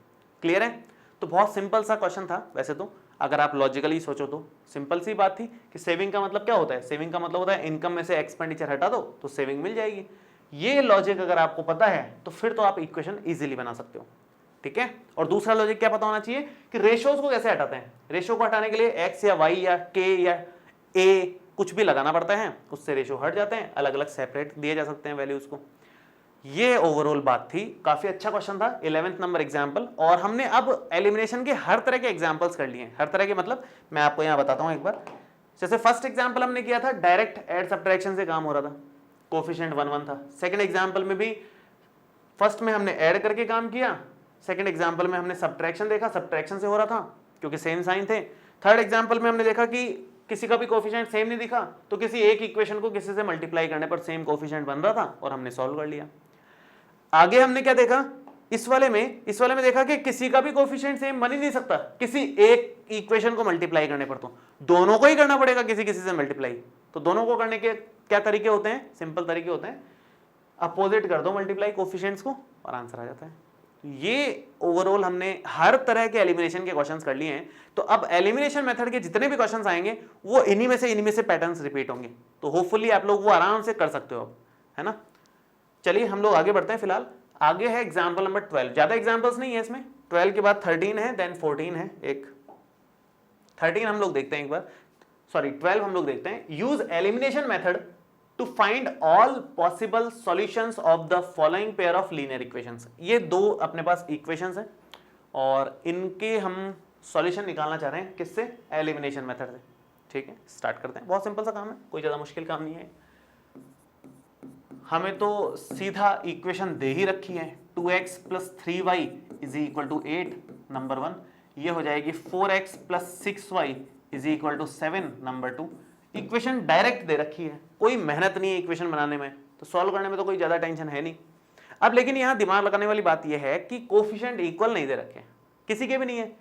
क्लियर है? तो बहुत सिंपल सा क्वेश्चन था वैसे तो, अगर आप लॉजिकली सोचो तो सिंपल सी बात थी कि सेविंग का मतलब क्या होता है, सेविंग का मतलब होता है इनकम में से एक्सपेंडिचर हटा दो तो सेविंग मिल जाएगी। ये लॉजिक अगर आपको पता है तो फिर तो आप इक्वेशन इजीली बना सकते हो। ठीक है, और दूसरा लॉजिक क्या पता होना चाहिए कि रेशियोज को कैसे हटाते हैं। रेशियो को हटाने के लिए एक्स या वाई या के या ए कुछ भी लगाना पड़ता है, उससे रेशियो हट जाते हैं, अलग अलग सेपरेट दिए जा सकते हैं वैल्यूज को। ये ओवरऑल बात थी, काफी अच्छा क्वेश्चन था, 11th नंबर एग्जाम्पल। और हमने अब एलिमिनेशन के हर तरह के एग्जाम्पल्स कर लिए। हर तरह के मतलब मैं आपको यहां बताता हूं एक बार। जैसे फर्स्ट एग्जाम्पल हमने किया था डायरेक्ट ऐड सब्ट्रैक्शन से काम हो रहा था, कोफिशिएंट 1 1 था। सेकंड एग्जाम्पल में भी फर्स्ट में हमने ऐड करके काम किया, सेकंड एग्जाम्पल में हमने सब्ट्रैक्शन देखा, सब्ट्रैक्शन से हो रहा था क्योंकि सेम साइन थे। थर्ड एग्जाम्पल में हमने देखा कि किसी का भी कोफिशिएंट सेम नहीं दिखा तो किसी एक इक्वेशन को किसी से मल्टीप्लाई करने पर सेम कोफिशिएंट बन रहा था और हमने सॉल्व कर लिया। आगे हमने क्या देखा, इस वाले में देखा कि किसी का भी कोफिशिएंट सेम बन ही नहीं सकता किसी एक इक्वेशन को मल्टीप्लाई करने पर, तो दोनों को ही करना पड़ेगा किसी किसी से मल्टीप्लाई। तो दोनों को करने के क्या तरीके होते हैं, सिंपल तरीके होते हैं, अपोजिट कर दो मल्टीप्लाई कोफिशिएंट्स को और आंसर आ जाता है। ये ओवरऑल हमने हर तरह के एलिमिनेशन के क्वेश्चंस कर लिए हैं। तो अब एलिमिनेशन मेथड के जितने भी क्वेश्चंस आएंगे वो इन्हीं में से पैटर्न्स रिपीट होंगे, तो होपफुली आप लोग वो आराम से कर सकते हो अब, है ना। चलिए हम लोग आगे बढ़ते हैं। फिलहाल आगे है एग्जाम्पल नंबर 12। ज्यादा एग्जाम्पल्स नहीं है इसमें, 12 के बाद 13 है, देन 14 है। एक 13 हम लोग देखते हैं एक बार, सॉरी 12 हम लोग देखते हैं। Use elimination method to find all possible solutions of the following pair of linear equations. ये दो अपने पास इक्वेशंस हैं और इनके हम सॉल्यूशन निकालना चाह रहे हैं, किससे, एलिमिनेशन मेथड से। ठीक है, स्टार्ट करते हैं। बहुत सिंपल सा काम है, कोई ज्यादा मुश्किल काम नहीं है। हमें तो सीधा इक्वेशन दे ही रखी है, 2x + 3y = 8 नंबर 1। ये हो जाएगी 4x + 6y = 7 number 2। Equation direct दे रखी है, कोई मेहनत नहीं है इक्वेशन बनाने में, तो सॉल्व करने में तो कोई ज्यादा टेंशन है नहीं। अब लेकिन यहां दिमाग लगाने वाली बात यह है कि कोफिशिएंट इक्वल नहीं दे रखे, किसी के भी नहीं है,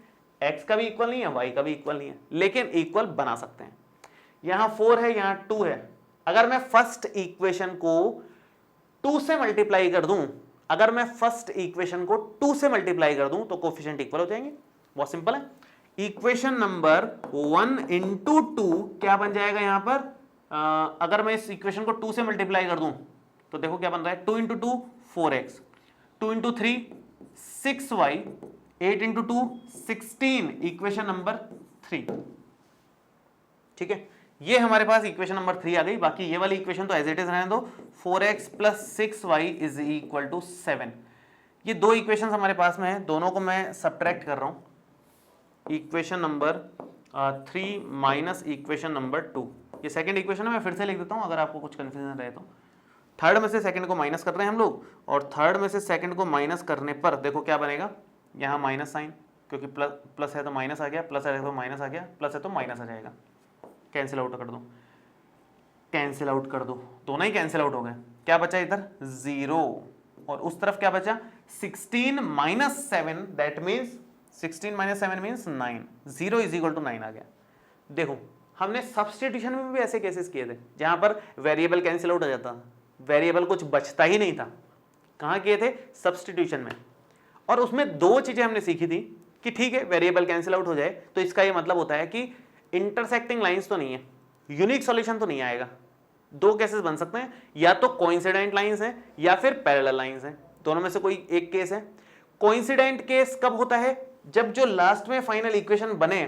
x का भी इक्वल नहीं है, y का भी इक्वल नहीं है, लेकिन इक्वल बना सकते हैं। यहां 4 है, यहां 2 है। अगर मैं फर्स्ट इक्वेशन को 2 से मल्टीप्लाई कर दूं, अगर मैं फर्स्ट इक्वेशन को 2 से मल्टीप्लाई कर दूं तो कोफिशिएंट इक्वल हो जाएंगे। बहुत सिंपल है। इक्वेशन नंबर 1 × 2 क्या बन जाएगा यहां पर, अगर मैं इस इक्वेशन को 2 से मल्टीप्लाई कर दूं तो देखो क्या बन रहा है, 2 × 2 4x, 2 × 3 6y, 8 × 2 16, इक्वेशन नंबर 3। ठीक है, ये हमारे पास इक्वेशन नंबर 3 आ गई। बाकी ये वाली इक्वेशन तो एज इट इज रहने दो, 4x + 6y = 7। ये दो इक्वेशंस हमारे पास में है, दोनों को मैं सब्ट्रैक्ट कर रहा हूं। Equation number 3 minus equation number 2, ये सेकंड इक्वेशन है, मैं फिर से लिख देता हूं अगर आपको कुछ कंफ्यूजन रहे तो। थर्ड में से सेकंड को माइनस कर रहे हैं हम लोग, और थर्ड में से सेकंड को माइनस करने पर देखो क्या बनेगा, यहाँ माइनस साइन, क्योंकि प्लस है तो माइनस आ गया, प्लस है तो माइनस आ गया, प्लस है तो माइनस आ जाएगा। कैंसिल आउट कर दो, कैंसिल आउट कर दो, दोनों ही कैंसिल आउट हो गए। क्या बचा इधर 0, और उस तरफ क्या बचा 16 - 7, दैट मीन्स 16 - 7 मीन्स 9, 0 = 9 आ गया। देखो हमने सब्स्टिट्यूशन में भी ऐसे केसेस किए थे जहां पर वेरिएबल कैंसिल आउट हो जाता था, वेरिएबल कुछ बचता ही नहीं था। कहां किए थे, सब्स्टिट्यूशन में। और उसमें दो चीजें हमने सीखी थी कि ठीक है वेरिएबल कैंसिल आउट हो जाए तो इसका ये मतलब होता है कि इंटरसेक्टिंग लाइंस तो नहीं है, यूनिक सॉल्यूशन तो नहीं आएगा। दो केसेस बन सकते हैं, या तो कोइंसिडेंट लाइंस हैं या फिर पैरेलल लाइंस हैं, दोनों में से कोई एक केस है। कोइंसिडेंट केस कब होता है, जब जो लास्ट में फाइनल इक्वेशन बने,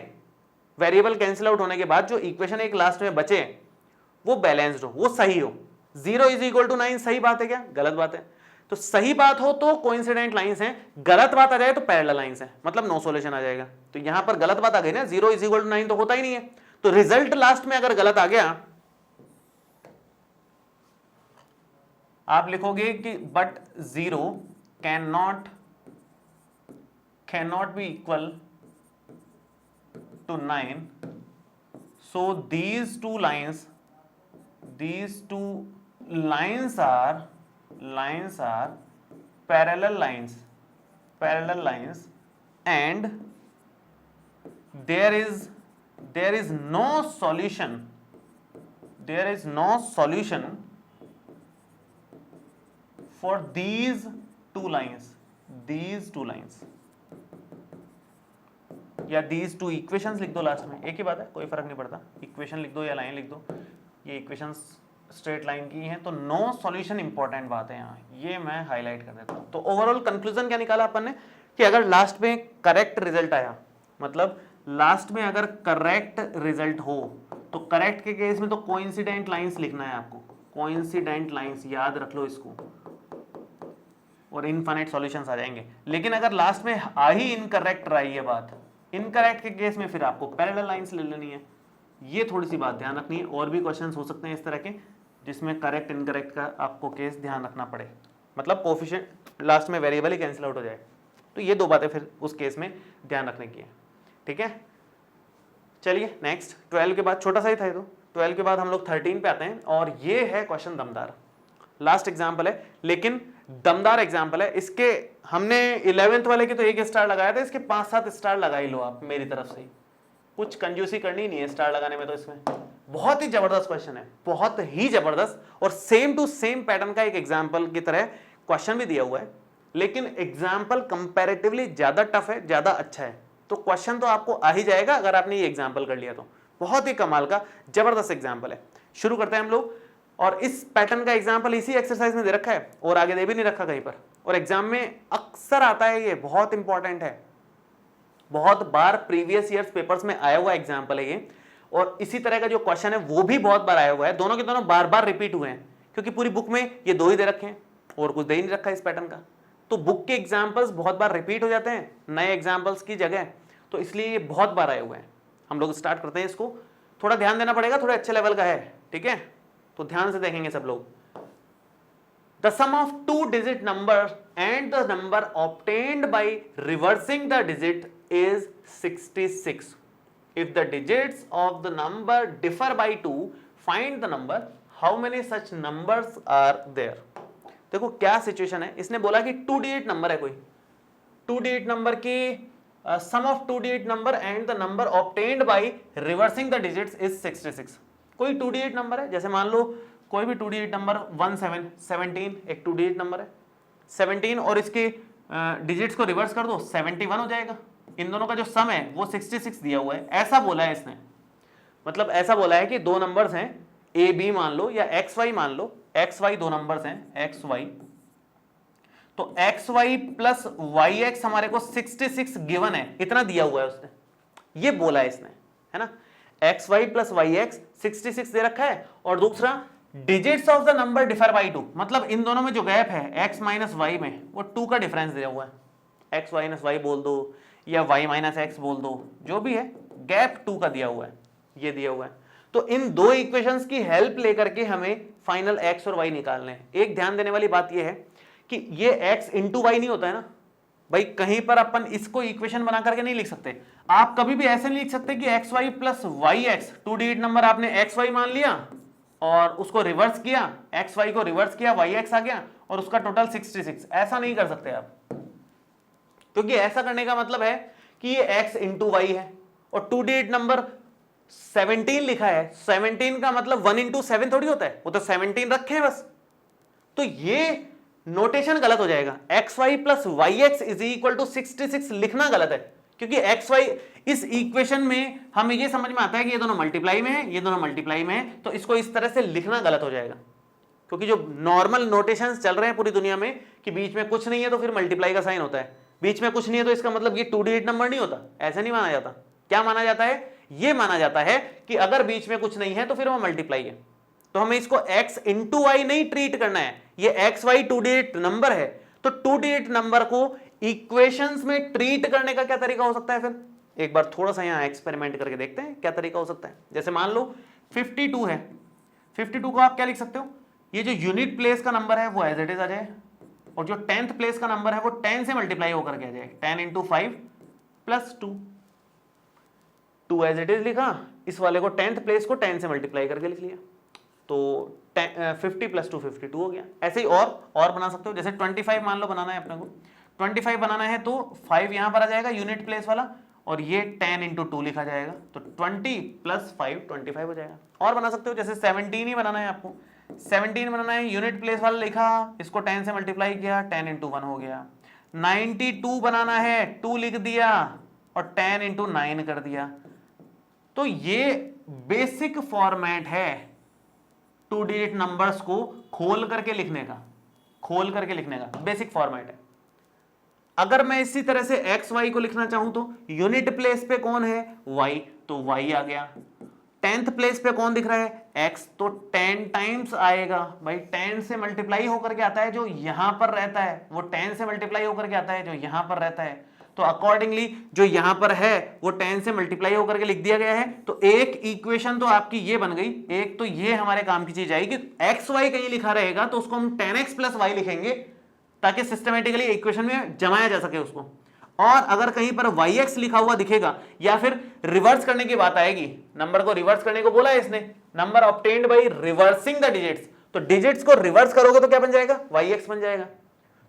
वेरिएबल कैंसिल आउट होने के बाद जो इक्वेशन एक लास्ट में बचे वो बैलेंस्ड हो, वो सही हो। 0 = 9 सही बात है क्या, गलत बात है। तो सही बात हो तो कोइंसिडेंट लाइंस हैं, गलत बात आ जाए तो पैरेलल लाइंस हैं, मतलब नो सॉल्यूशन आ जाएगा। तो यहां पर गलत बात आ गई ना, 0 = 9 तो होता ही नहीं है, तो रिजल्ट लास्ट में अगर गलत आ गया आप लिखोगे कि but 0 can not be equal to 9, so these two lines are parallel lines, and there is no solution for these two lines, या these two equations लिख दो लास्ट में, एक ही बात है, कोई फर्क नहीं पड़ता, इक्वेशन लिख दो या लाइन लिख दो, ये इक्वेशंस स्ट्रेट लाइन की हैं, तो नो सॉल्यूशन इंपॉर्टेंट बात है यहाँ, ये मैं हाईलाइट कर देता हूँ। तो ओवरऑल कंक्लूजन क्या निकाला अपन ने कि अगर लास्ट में करेक्ट रिजल्ट आया, मतलब लास्ट में अगर करेक्ट रिजल्ट हो, तो करेक्ट के केस में तो कोइंसिडेंट लाइंस लिखना है आपको, कोइंसिडेंट लाइंस याद रख लो इसको, और इनफाइनाइट सॉल्यूशंस आ जाएंगे। लेकिन अगर लास्ट में आ ही इनकरेक्ट रही है बात, इनकरेक्ट के केस में फिर आपको पैरेलल लाइंस ले लेनी है। ये थोड़ी सी बात ध्यान रखनी है। और भी क्वेश्चंस हो सकते हैं इस तरह के जिसमें करेक्ट इनकरेक्ट का आपको केस ध्यान रखना पड़े, मतलब कोफिशिएंट लास्ट में वेरिएबल ही कैंसिल आउट हो जाए। तो ये दो बातें फिर उस केस में ध्यान रखने की है, ठीक है। चलिए नेक्स्ट, 12 के बाद छोटा सा ही था ये, तो 12 के बाद हम लोग 13 पे आते हैं, और ये है क्वेश्चन दमदार, लास्ट एग्जाम्पल है लेकिन दमदार एग्जाम्पल है। इसके हमने 11th वाले के तो 1 स्टार लगाया था, इसके 5-7 स्टार लगा ही लो आप मेरी तरफ से, कुछ कंजूसी करनी नहीं है स्टार लगाने में। तो इसमें बहुत ही जबरदस्त क्वेश्चन है, बहुत ही जबरदस्त, और सेम टू सेम पैटर्न का एक एग्जाम्पल की तरह क्वेश्चन भी दिया हुआ है, लेकिन एग्जाम्पल कंपैरेटिवली ज्यादा टफ है, ज्यादा अच्छा है। तो क्वेश्चन तो आपको आ ही जाएगा अगर आपने ये एग्जाम्पल कर लिया तो। बहुत ही कमाल का जबरदस्त एग्जाम्पल है। शुरू करते हैं हम लोग, और इस पैटर्न का एग्जाम्पल इसी एक्सरसाइज में दे रखा है और आगे दे भी नहीं रखा कहीं पर, और एग्जाम में अक्सर आता है, ये बहुत इंपॉर्टेंट है, बहुत बार प्रीवियस ईयर्स पेपर्स में आया हुआ एग्जाम्पल है ये, और इसी तरह का जो क्वेश्चन है वो भी बहुत बार आया हुआ है, दोनों के दोनों बार बार रिपीट हुए हैं, क्योंकि पूरी बुक में ये दो ही दे रखे हैं और कुछ दे ही नहीं रखा इस पैटर्न का। तो बुक के एग्जाम्पल्स बहुत बार रिपीट हो जाते हैं नए एग्जाम्पल्स की जगह, तो इसलिए ये बहुत बार आए हुए हैं। हम लोग स्टार्ट करते हैं इसको, थोड़ा ध्यान देना पड़ेगा, थोड़े अच्छे लेवल का है, ठीक है, तो ध्यान से देखेंगे सब लोग। The sum of two digit number and the number obtained by reversing the digit is 66. If the digits of the number differ by 2, find the number. How many such numbers are there? देखो क्या situation है, इसने बोला कि 2 digit number है कोई, 2 digit number की sum of 2 digit number and the number obtained by reversing the digits is 66. कोई 2 डिजिट नंबर है, जैसे मान लो कोई भी 2 डिजिट नंबर 17 एक 2 डिजिट नंबर है 17, और इसके डिजिट्स को रिवर्स कर दो 71 हो जाएगा। इन दोनों का जो सम है वो 66 दिया हुआ है, ऐसा बोला है इसने। मतलब ऐसा बोला है कि दो नंबर्स हैं ए बी मान लो या एक्स वाई मान लो, एक्स वाई दो नंबर्स हैं एक्स वाई, तो x y plus y x हमारे को 66 गिवन है, इतना दिया हुआ है उसने, ये बोला है इसने, है ना। X y plus y x 66 दे रखा है, और दूसरा digits of the number differ by 2, मतलब इन दोनों में जो गैप है एक्स माइनस वाई में वो 2 का डिफरेंस दिया हुआ है। एक्स माइनस वाई बोल दो या वाई माइनस एक्स बोल दो, जो भी है गैप 2 का दिया हुआ है, ये दिया हुआ है। तो इन दो इक्वेशंस की हेल्प लेकर के हमें फाइनल एक्स और वाई निकालने हैं। एक ध्यान देने वाली बात ये है कि ये एक्स इंटू वाई नहीं होता है ना भाई, कहीं पर अपन इसको इक्वेशन बना करके नहीं लिख सकते। आप कभी भी ऐसे नहीं लिख सकते कि x y plus y x, 2 digit number आपने एक्स वाई मान लिया और उसको रिवर्स किया, एक्स वाई को रिवर्स किया, वाई एक्स आ गया और उसका टोटल 66, ऐसा नहीं कर सकते आप, क्योंकि ऐसा करने का मतलब है कि ये एक्स इंटू वाई है, और 2 डिजिट नंबर 17 लिखा है, 17 का मतलब 1 इंटू 7 थोड़ी होता है, वो तो 17 रखे हैं बस। तो ये नोटेशन गलत हो जाएगा, x y plus y x is equal to 66 लिखना गलत है, क्योंकि एक्स वाई इस इक्वेशन में हमें ये समझ में आता है कि ये दोनों मल्टीप्लाई में है, ये दोनों मल्टीप्लाई में है, तो इसको इस तरह से लिखना गलत हो जाएगा, क्योंकि जो नॉर्मल नोटेशंस चल रहे हैं पूरी दुनिया में कि बीच में कुछ नहीं है तो फिर मल्टीप्लाई का साइन होता है, बीच में कुछ नहीं है तो इसका मतलब ये 2 डिजिट नंबर नहीं होता, ऐसा नहीं माना जाता। क्या माना जाता है, ये माना जाता है कि अगर बीच में कुछ नहीं है तो फिर वो मल्टीप्लाई है। तो हमें इसको x इंटू वाई नहीं ट्रीट करना है, ये एक्स वाई 2 डिजिट नंबर है, तो 2 डिजिट नंबर को इक्वेशंस में ट्रीट करने का क्या तरीका हो सकता है, फिर एक बार थोड़ा सा यहां एक्सपेरिमेंट करके देखते हैं क्या तरीका हो सकता है। जैसे मान लो 52 है, 52 को आप क्या लिख सकते हो, ये जो यूनिट प्लेस का नंबर है वो एज इट इज आ जाए, और जो 10th प्लेस का नंबर है वो 10 से मल्टीप्लाई होकर के आ जाए, 10 into 5 plus 2 as it is लिखा, इस वाले को 10th प्लेस को 10 से मल्टीप्लाई करके लिख लिया, तो 50 प्लस 2 52 हो गया। ऐसे ही और बना सकते हो, जैसे 25 मान लो बनाना है अपने को, 25 बनाना है तो 5 यहां पर आ जाएगा यूनिट प्लेस वाला, और ये 10 इंटू 2 लिखा जाएगा, तो 20 प्लस 5 25 हो जाएगा। और बना सकते हो, जैसे 17 ही बनाना है आपको, 17 बनाना है, यूनिट प्लेस वाला लिखा, इसको 10 से मल्टीप्लाई किया, 10 इंटू 1 हो गया। 92 बनाना है, 2 लिख दिया और 10 इंटू 9 कर दिया। तो ये बेसिक फॉर्मेट है 2 डिजिट नंबर्स को खोल करके लिखने का बेसिक फॉर्मेट है। अगर मैं इसी तरह से एक्स वाई को लिखना चाहूं तो यूनिट प्लेस पे कौन है, वाई, तो वाई आ गया। 10th प्लेस पे कौन दिख रहा है, एक्स, तो 10 टाइम्स आएगा भाई, 10 से मल्टीप्लाई होकर के आता है जो यहां पर रहता है, वो 10 से मल्टीप्लाई होकर के आता है जो यहां पर रहता है, तो अकॉर्डिंगली जो यहां पर है वो 10 से मल्टीप्लाई होकर के लिख दिया गया है। तो एक इक्वेशन तो आपकी ये बन गई, एक तो ये हमारे काम की चीज आएगी, एक्स वाई कहीं लिखा रहेगा तो उसको हम 10x प्लस वाई लिखेंगे ताकि सिस्टमेटिकली इक्वेशन में जमाया जा सके उसको। और अगर कहीं पर yx लिखा हुआ दिखेगा या फिर रिवर्स करने की बात आएगी, नंबर को रिवर्स करने को बोला है इसने, number obtained by reversing the digits, तो डिजिट्स को रिवर्स करोगे तो क्या बन जाएगा, yx बन जाएगा।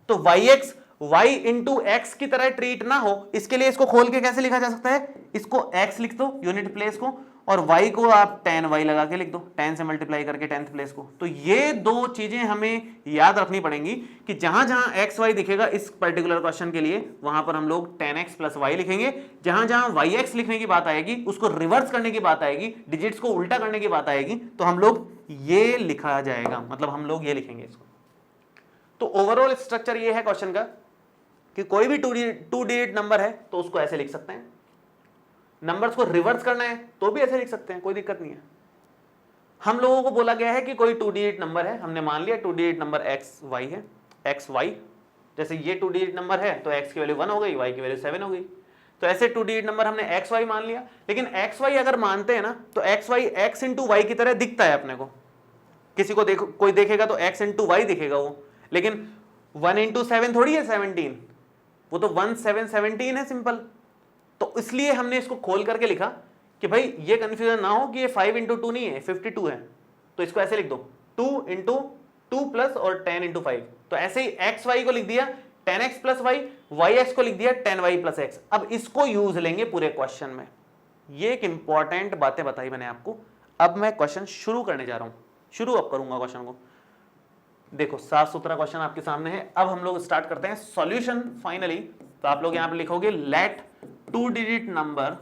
तो yx y इंटू एक्स की तरह ट्रीट ना हो, इसके लिए इसको खोल के कैसे लिखा जा सकता है, इसको x लिख दो यूनिट प्लेस को, और y को आप 10y लगा के लिख दो, 10 से मल्टीप्लाई करके 10th प्लेस को। तो ये दो चीजें हमें याद रखनी पड़ेंगी कि जहां जहां एक्स वाई दिखेगा इस पर्टिकुलर क्वेश्चन के लिए, वहां पर हम लोग 10x प्लस वाई लिखेंगे। जहां जहां yx लिखने की बात आएगी, उसको रिवर्स करने की बात आएगी, डिजिट्स को उल्टा करने की बात आएगी, तो हम लोग ये लिखा जाएगा, मतलब हम लोग ये लिखेंगे इसको। तो ओवरऑल स्ट्रक्चर ये है क्वेश्चन का कि कोई भी 2 डिजिट नंबर है तो उसको ऐसे लिख सकते हैं, नंबर्स को रिवर्स करना है तो भी ऐसे लिख सकते हैं, कोई दिक्कत नहीं है। हम लोगों को बोला गया है कि कोई 2 डिजिट नंबर है, हमने मान लिया 2 डिजिट नंबर एक्स वाई है, एक्स वाई, जैसे ये 2 डिजिट नंबर है तो एक्स की वैल्यू 1 हो गई, वाई की वैल्यू 7 हो गई, तो ऐसे 2 डिजिट नंबर हमने एक्स वाई मान लिया। लेकिन एक्स वाई अगर मानते हैं ना तो x y x into y की तरह दिखता है अपने को, किसी को देखो, कोई देखेगा तो एक्स इंटू वाई दिखेगा वो, लेकिन 1 इंटू 7 थोड़ी है 17, वो तो 1 7 17 है सिंपल। तो इसलिए हमने इसको खोल करके लिखा कि भाई ये कंफ्यूजन ना हो कि ये 5 इंटू 2 नहीं है, 52 है, तो इसको ऐसे लिख दो 2 इंटू 2 प्लस और 10 इंटू 5। तो ऐसे ही एक्स वाई को लिख दिया 10x plus Y, Y x को लिख दिया 10y प्लस एक्स। अब इसको यूज लेंगे पूरे क्वेश्चन में। ये एक इंपॉर्टेंट बातें बताई मैंने आपको। अब मैं क्वेश्चन शुरू करने जा रहा हूं, शुरू अब करूंगा क्वेश्चन को। देखो साफ सुथरा क्वेश्चन आपके सामने है। अब हम लोग स्टार्ट करते हैं सॉल्यूशन फाइनली। तो आप लोग यहां पे लिखोगे let 2 digit number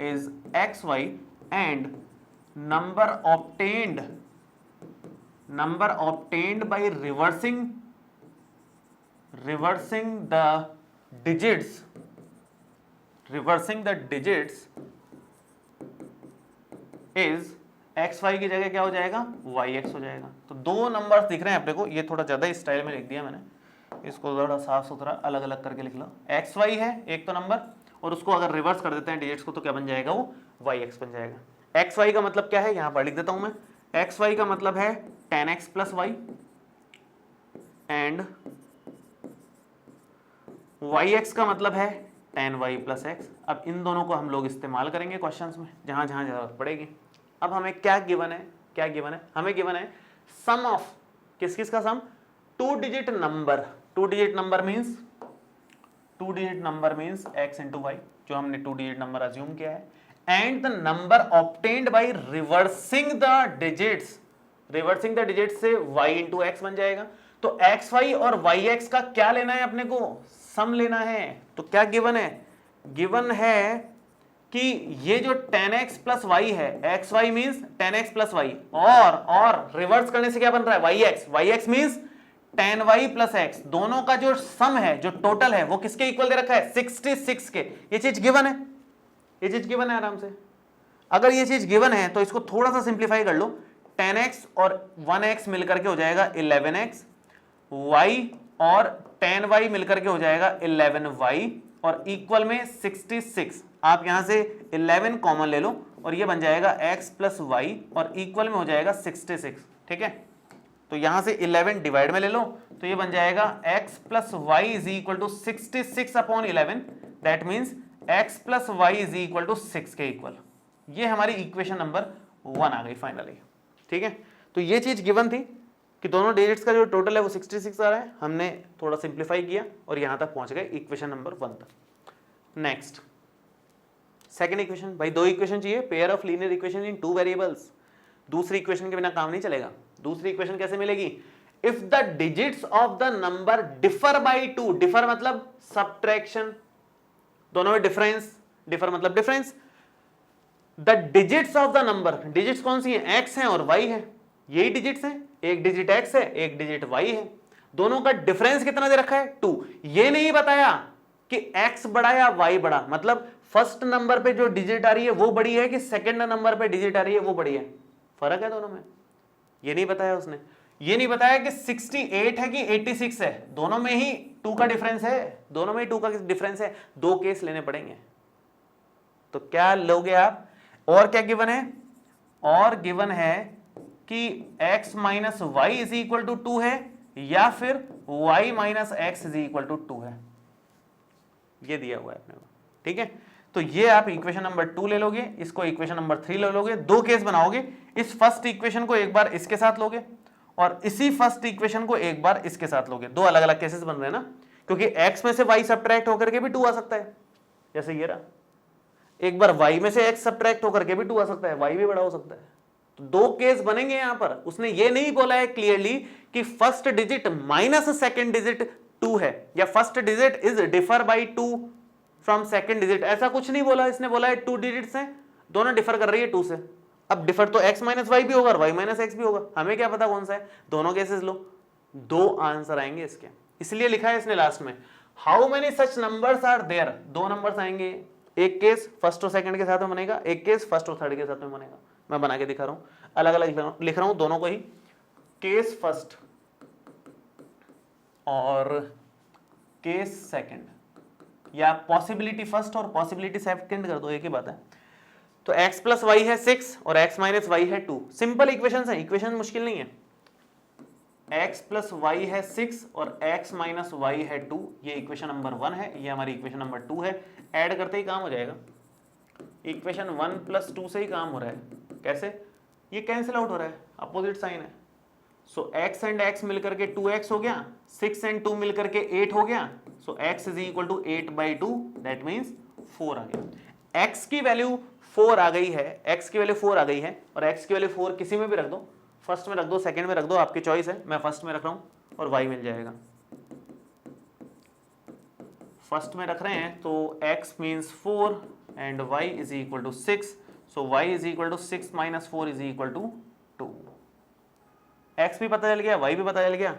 is x y and number obtained by reversing the digits is x y की जगह क्या हो जाएगा, वाई एक्स हो जाएगा। तो दो नंबर्स दिख रहे हैं अपने को, ये थोड़ा ज्यादा स्टाइल में लिख दिया मैंने, इसको थोड़ा साफ सुथरा अलग अलग करके लिख लो। एक्स वाई है एक तो नंबर, और उसको अगर रिवर्स कर देते हैं डिजिट्स को तो क्या बन जाएगा, वो वाई एक्स बन जाएगा। एक्स वाई का मतलब क्या है, यहां पर लिख देता हूं मैं। एक्स वाई का मतलब है 10x plus y and y x का मतलब है 10y प्लस एक्स। अब इन दोनों को हम लोग इस्तेमाल करेंगे क्वेश्चंस में जहां जहां जरूरत पड़ेगी। अब हमें क्या गिवन है, हमें गिवन है सम ऑफ किस किस का sum, 2 digit number. 2 digit number means x into y, जो हमने 2 डिजिट नंबर अज्यूम किया है, and the number obtained by reversing the digits से y इंटू एक्स बन जाएगा। तो एक्स वाई और वाई एक्स का क्या लेना है अपने को, सम लेना है। तो क्या गिवन है, गिवन है कि ये जो 10x प्लस वाई है, x y means 10x plus y, और रिवर्स करने से क्या बन रहा है, y x means 10y plus x. दोनों का जो सम है, जो टोटल है, वो किसके इक्वल दे रखा है, 66 के। ये चीज गिवन है, आराम से। अगर ये चीज गिवन है तो इसको थोड़ा सा सिंप्लीफाई कर लो, 10x और 1x मिलकर के हो जाएगा 11x, y और 10y मिलकर के हो जाएगा 11y, और इक्वल में 66। आप यहां से 11 कॉमन ले लो, और ये बन जाएगा x प्लस वाई और इक्वल में हो जाएगा 66, ठीक है। तो यहां से 11 डिवाइड में ले लो तो ये बन जाएगा x plus y is equal to 66 upon 11, that means x plus y is equal to 6 के इक्वल। ये हमारी इक्वेशन नंबर 1 आ गई फाइनली, ठीक है। तो ये चीज गिवन थी कि दोनों डिजिट्स का जो टोटल है वो 66 आ रहा है, हमने थोड़ा सिंप्लीफाई किया और यहां तक पहुंच गए इक्वेशन नंबर 1 तक। नेक्स्ट सेकंड इक्वेशन, भाई दो इक्वेशन चाहिए, pair of linear equation in two variables. दूसरी इक्वेशन के बिना काम नहीं चलेगा। दूसरी इक्वेशन कैसे मिलेगी? If the digits of the number differ by 2, differ मतलब सब्ट्रैक्शन, दोनों में डिफरेंस, डिफर मतलब difference. The digits of the number, digits कौन सी है? x है और y है, यही डिजिट्स हैं, एक डिजिट x है एक डिजिट y है, दोनों का डिफरेंस कितना दे रखा है? 2। ये नहीं बताया कि x बड़ा या y बड़ा, मतलब फर्स्ट नंबर पे जो डिजिट आ रही है वो बड़ी है कि सेकंड नंबर पे डिजिट आ रही है वो बड़ी है, फर्क है दोनों में, ये नहीं बताया उसने। ये नहीं बताया कि 68 है कि 86 है, दोनों में ही 2 का डिफरेंस है, दोनों में ही 2 का डिफरेंस है, 2 केस लेने पड़ेंगे। तो क्या लोगे आप? और क्या गिवन है? और गिवन है कि x minus y is equal to 2 है या फिर y minus x is equal to 2 है, ये दिया हुआ है अपने को, ठीक है। तो ये आप इक्वेशन नंबर 2 ले लोगे, इसको इक्वेशन नंबर 3 ले लोगे, दो केस बनाओगे। इस फर्स्ट इक्वेशन को एक बार इसके साथ लोगे और इसी फर्स्ट इक्वेशन को एक बार इसके साथ लोगे, दो अलग अलग केसेस बन रहे हैं ना, क्योंकि x में से y सब्ट्रैक्ट होकर के भी 2 आ सकता है, जैसे ये रहा। एक बार y में से x सब्ट्रैक्ट होकर के भी 2 आ सकता है, y भी बड़ा हो सकता है। तो दो केस बनेंगे यहां पर। उसने ये नहीं बोला है क्लियरली कि first digit minus second digit 2 है या first digit is differ by 2 from second digit, ऐसा कुछ नहीं बोला। इसने बोला है 2 डिजिट्स हैं, दोनों डिफर कर रही है 2 से। अब डिफर तो x माइनस वाई भी होगा और y माइनस एक्स भी होगा, हमें क्या पता कौन सा है, दोनों केसेस लो, 2 आंसर आएंगे इसके। इसलिए लिखा है इसने लास्ट में how many such numbers are there, 2 numbers आएंगे, एक केस फर्स्ट और सेकंड के साथ में बनेगा, एक केस फर्स्ट और थर्ड के साथ में बनेगा। मैं बना के दिखा रहा हूं, अलग अलग लिख रहा हूं दोनों को ही, केस फर्स्ट और केस सेकंड, या पॉसिबिलिटी फर्स्ट और पॉसिबिलिटी सेकंड कर दो, एक ही बात है। तो x प्लस वाई है 6 और x माइनस वाई है 2, सिंपल इक्वेशन है, इक्वेशन मुश्किल नहीं है। x प्लस वाई है 6 और x माइनस वाई है 2, ये इक्वेशन नंबर 1 है, ये हमारी इक्वेशन नंबर 2 है। ऐड करते ही काम हो जाएगा, इक्वेशन 1 प्लस 2 से ही काम हो रहा है। कैसे? ये कैंसिल आउट हो रहा है, अपोजिट साइन है। सो x एंड x मिलकर के 2x हो गया, 6 एंड 2 मिलकर के 8 हो गया। So x is equal to 8/2, that means 4 आ गया। x की वैल्यू 4 आ गई है, x की वैल्यू 4 आ गई है, और x की वैल्यू 4 किसी में भी रख दो, फर्स्ट में रख दो, सेकंड में रख दो, आपकी चॉइस है। मैं फर्स्ट में रख रहा हूं और y मिल जाएगा। फर्स्ट में रख रहे हैं तो x means 4 and y is equal to 6, so y is equal to 6 minus 4 is equal to 2। x भी पता चल गया, y भी पता चल गया,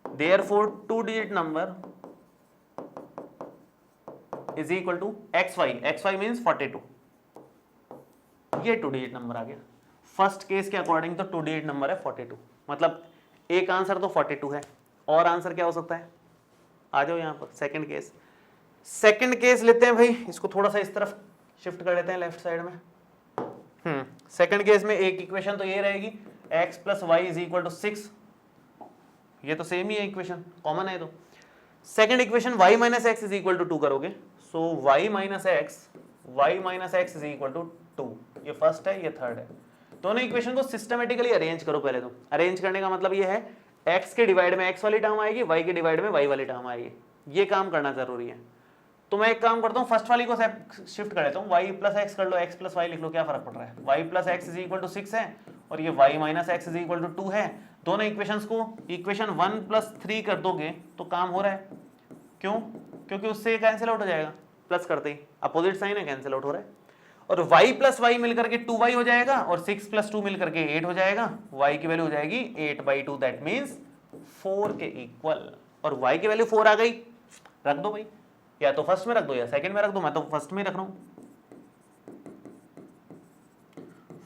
therefore 2 digit number is equal to xy means 42, ये 2 डिजिट नंबर आ गया। फर्स्ट केस के अकॉर्डिंग तो 2 डिजिट नंबर है 42, मतलब एक आंसर तो 42 है, और आंसर क्या हो सकता है? आ जाओ यहां पर सेकंड केस। सेकंड केस लेते हैं भाई, इसको थोड़ा सा इस तरफ शिफ्ट कर लेते हैं लेफ्ट साइड में। सेकंड केस में एक इक्वेशन तो ये रहेगी, x plus y is equal to 6, ये तो सेम ही है इक्वेशन, कॉमन है। तो second equation y minus x is equal to 2 करोगे, so y minus x is equal to 2, ये फर्स्ट है ये थर्ड है। दोनों इक्वेशन को सिस्टमेटिकली अरेंज करो पहले। तो अरेंज करने का मतलब ये है x के डिवाइड में x वाली टर्म आएगी, y के डिवाइड में y वाली टर्म आएगी, ये काम करना जरूरी है। तो मैं एक काम करता हूँ, फर्स्ट वाली को शिफ्ट कर लेता हूँ, y प्लस एक्स कर लो, x प्लस वाई लिख लो, क्या फर्क पड़ रहा है। y plus x is equal to 6 है और ये y minus x is equal to 2 है। दोनों इक्वेशंस को इक्वेशन 1 प्लस 3 कर दोगे तो काम हो रहा है। क्यों? क्योंकि उससे कैंसिल आउट हो जाएगा, प्लस करते ही अपोजिट साइन है, कैंसिल आउट हो रहा है। और y प्लस वाई मिलकर के 2y हो जाएगा और 6 प्लस 2 मिलकर के 8 हो जाएगा। y की वैल्यू हो जाएगी 8/2, दैट मीन्स 4 के इक्वल। और y की वैल्यू 4 आ गई, रख दो भाई, या तो फर्स्ट में रख दो या सेकंड में रख दो, मैं तो फर्स्ट में रख रहा हूं।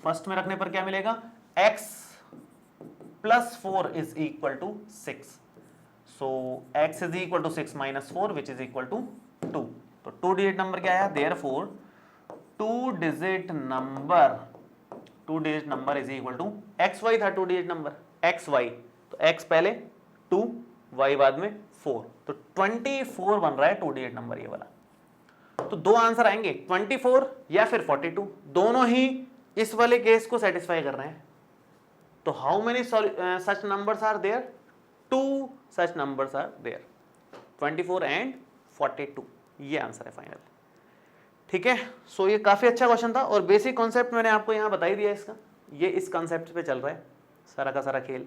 फर्स्ट में रखने पर क्या मिलेगा, x plus 4 is equal to 6, so x is equal to 6 minus 4 which is equal to 2। तो 2 डिजिट नंबर क्या आया, therefore 2 digit number is equal to x y था 2 डिजिट नंबर, एक्स वाई, तो एक्स पहले 2, वाई बाद में 4, तो 24 बन रहा है 2 डिजिट नंबर ये वाला। तो दो आंसर आएंगे, 24 या फिर 42, दोनों ही इस वाले केस को सेटिस्फाई कर रहे हैं। तो how many such numbers are there? 2 such numbers are there, 24 and 42, ये आंसर है फाइनल। ठीक है, सो ये काफी अच्छा क्वेश्चन था और बेसिक कॉन्सेप्ट मैंने आपको यहाँ बता ही दिया इसका। ये इस कॉन्सेप्ट पे चल रहा है सारा का सारा खेल,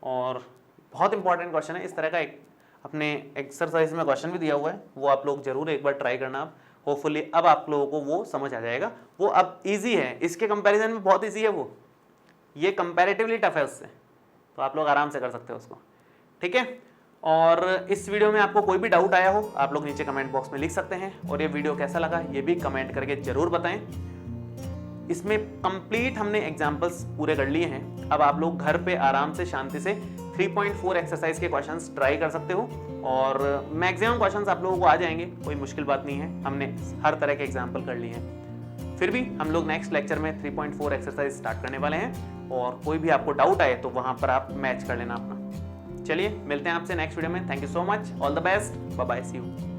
और बहुत इंपॉर्टेंट क्वेश्चन है। इस तरह का एक अपने एक्सरसाइज में क्वेश्चन भी दिया हुआ है, वो आप लोग जरूर एक बार ट्राई करना। आप होपफुली अब आप लोगों को वो समझ आ जाएगा। वो अब इजी है, इसके कंपैरिजन में बहुत इजी है वो, ये कंपैरेटिवली टफ है उससे, तो आप लोग आराम से कर सकते हो उसको। ठीक है, और इस वीडियो में आपको कोई भी डाउट आया हो आप लोग नीचे कमेंट बॉक्स में लिख सकते हैं, और ये वीडियो कैसा लगा ये भी कमेंट करके जरूर बताएं। इसमें कंप्लीट हमने एग्जाम्पल्स पूरे कर लिए हैं। अब आप लोग घर पे आराम से शांति से 3.4 एक्सरसाइज के क्वेश्चंस ट्राई कर सकते हो, और मैक्सिमम क्वेश्चंस आप लोगों को आ जाएंगे, कोई मुश्किल बात नहीं है, हमने हर तरह के एग्जाम्पल कर लिए हैं। फिर भी हम लोग नेक्स्ट लेक्चर में 3.4 एक्सरसाइज स्टार्ट करने वाले हैं, और कोई भी आपको डाउट आए तो वहां पर आप मैच कर लेना अपना। चलिए मिलते हैं आपसे नेक्स्ट वीडियो में। Thank you so much, all the best, bye bye, see you.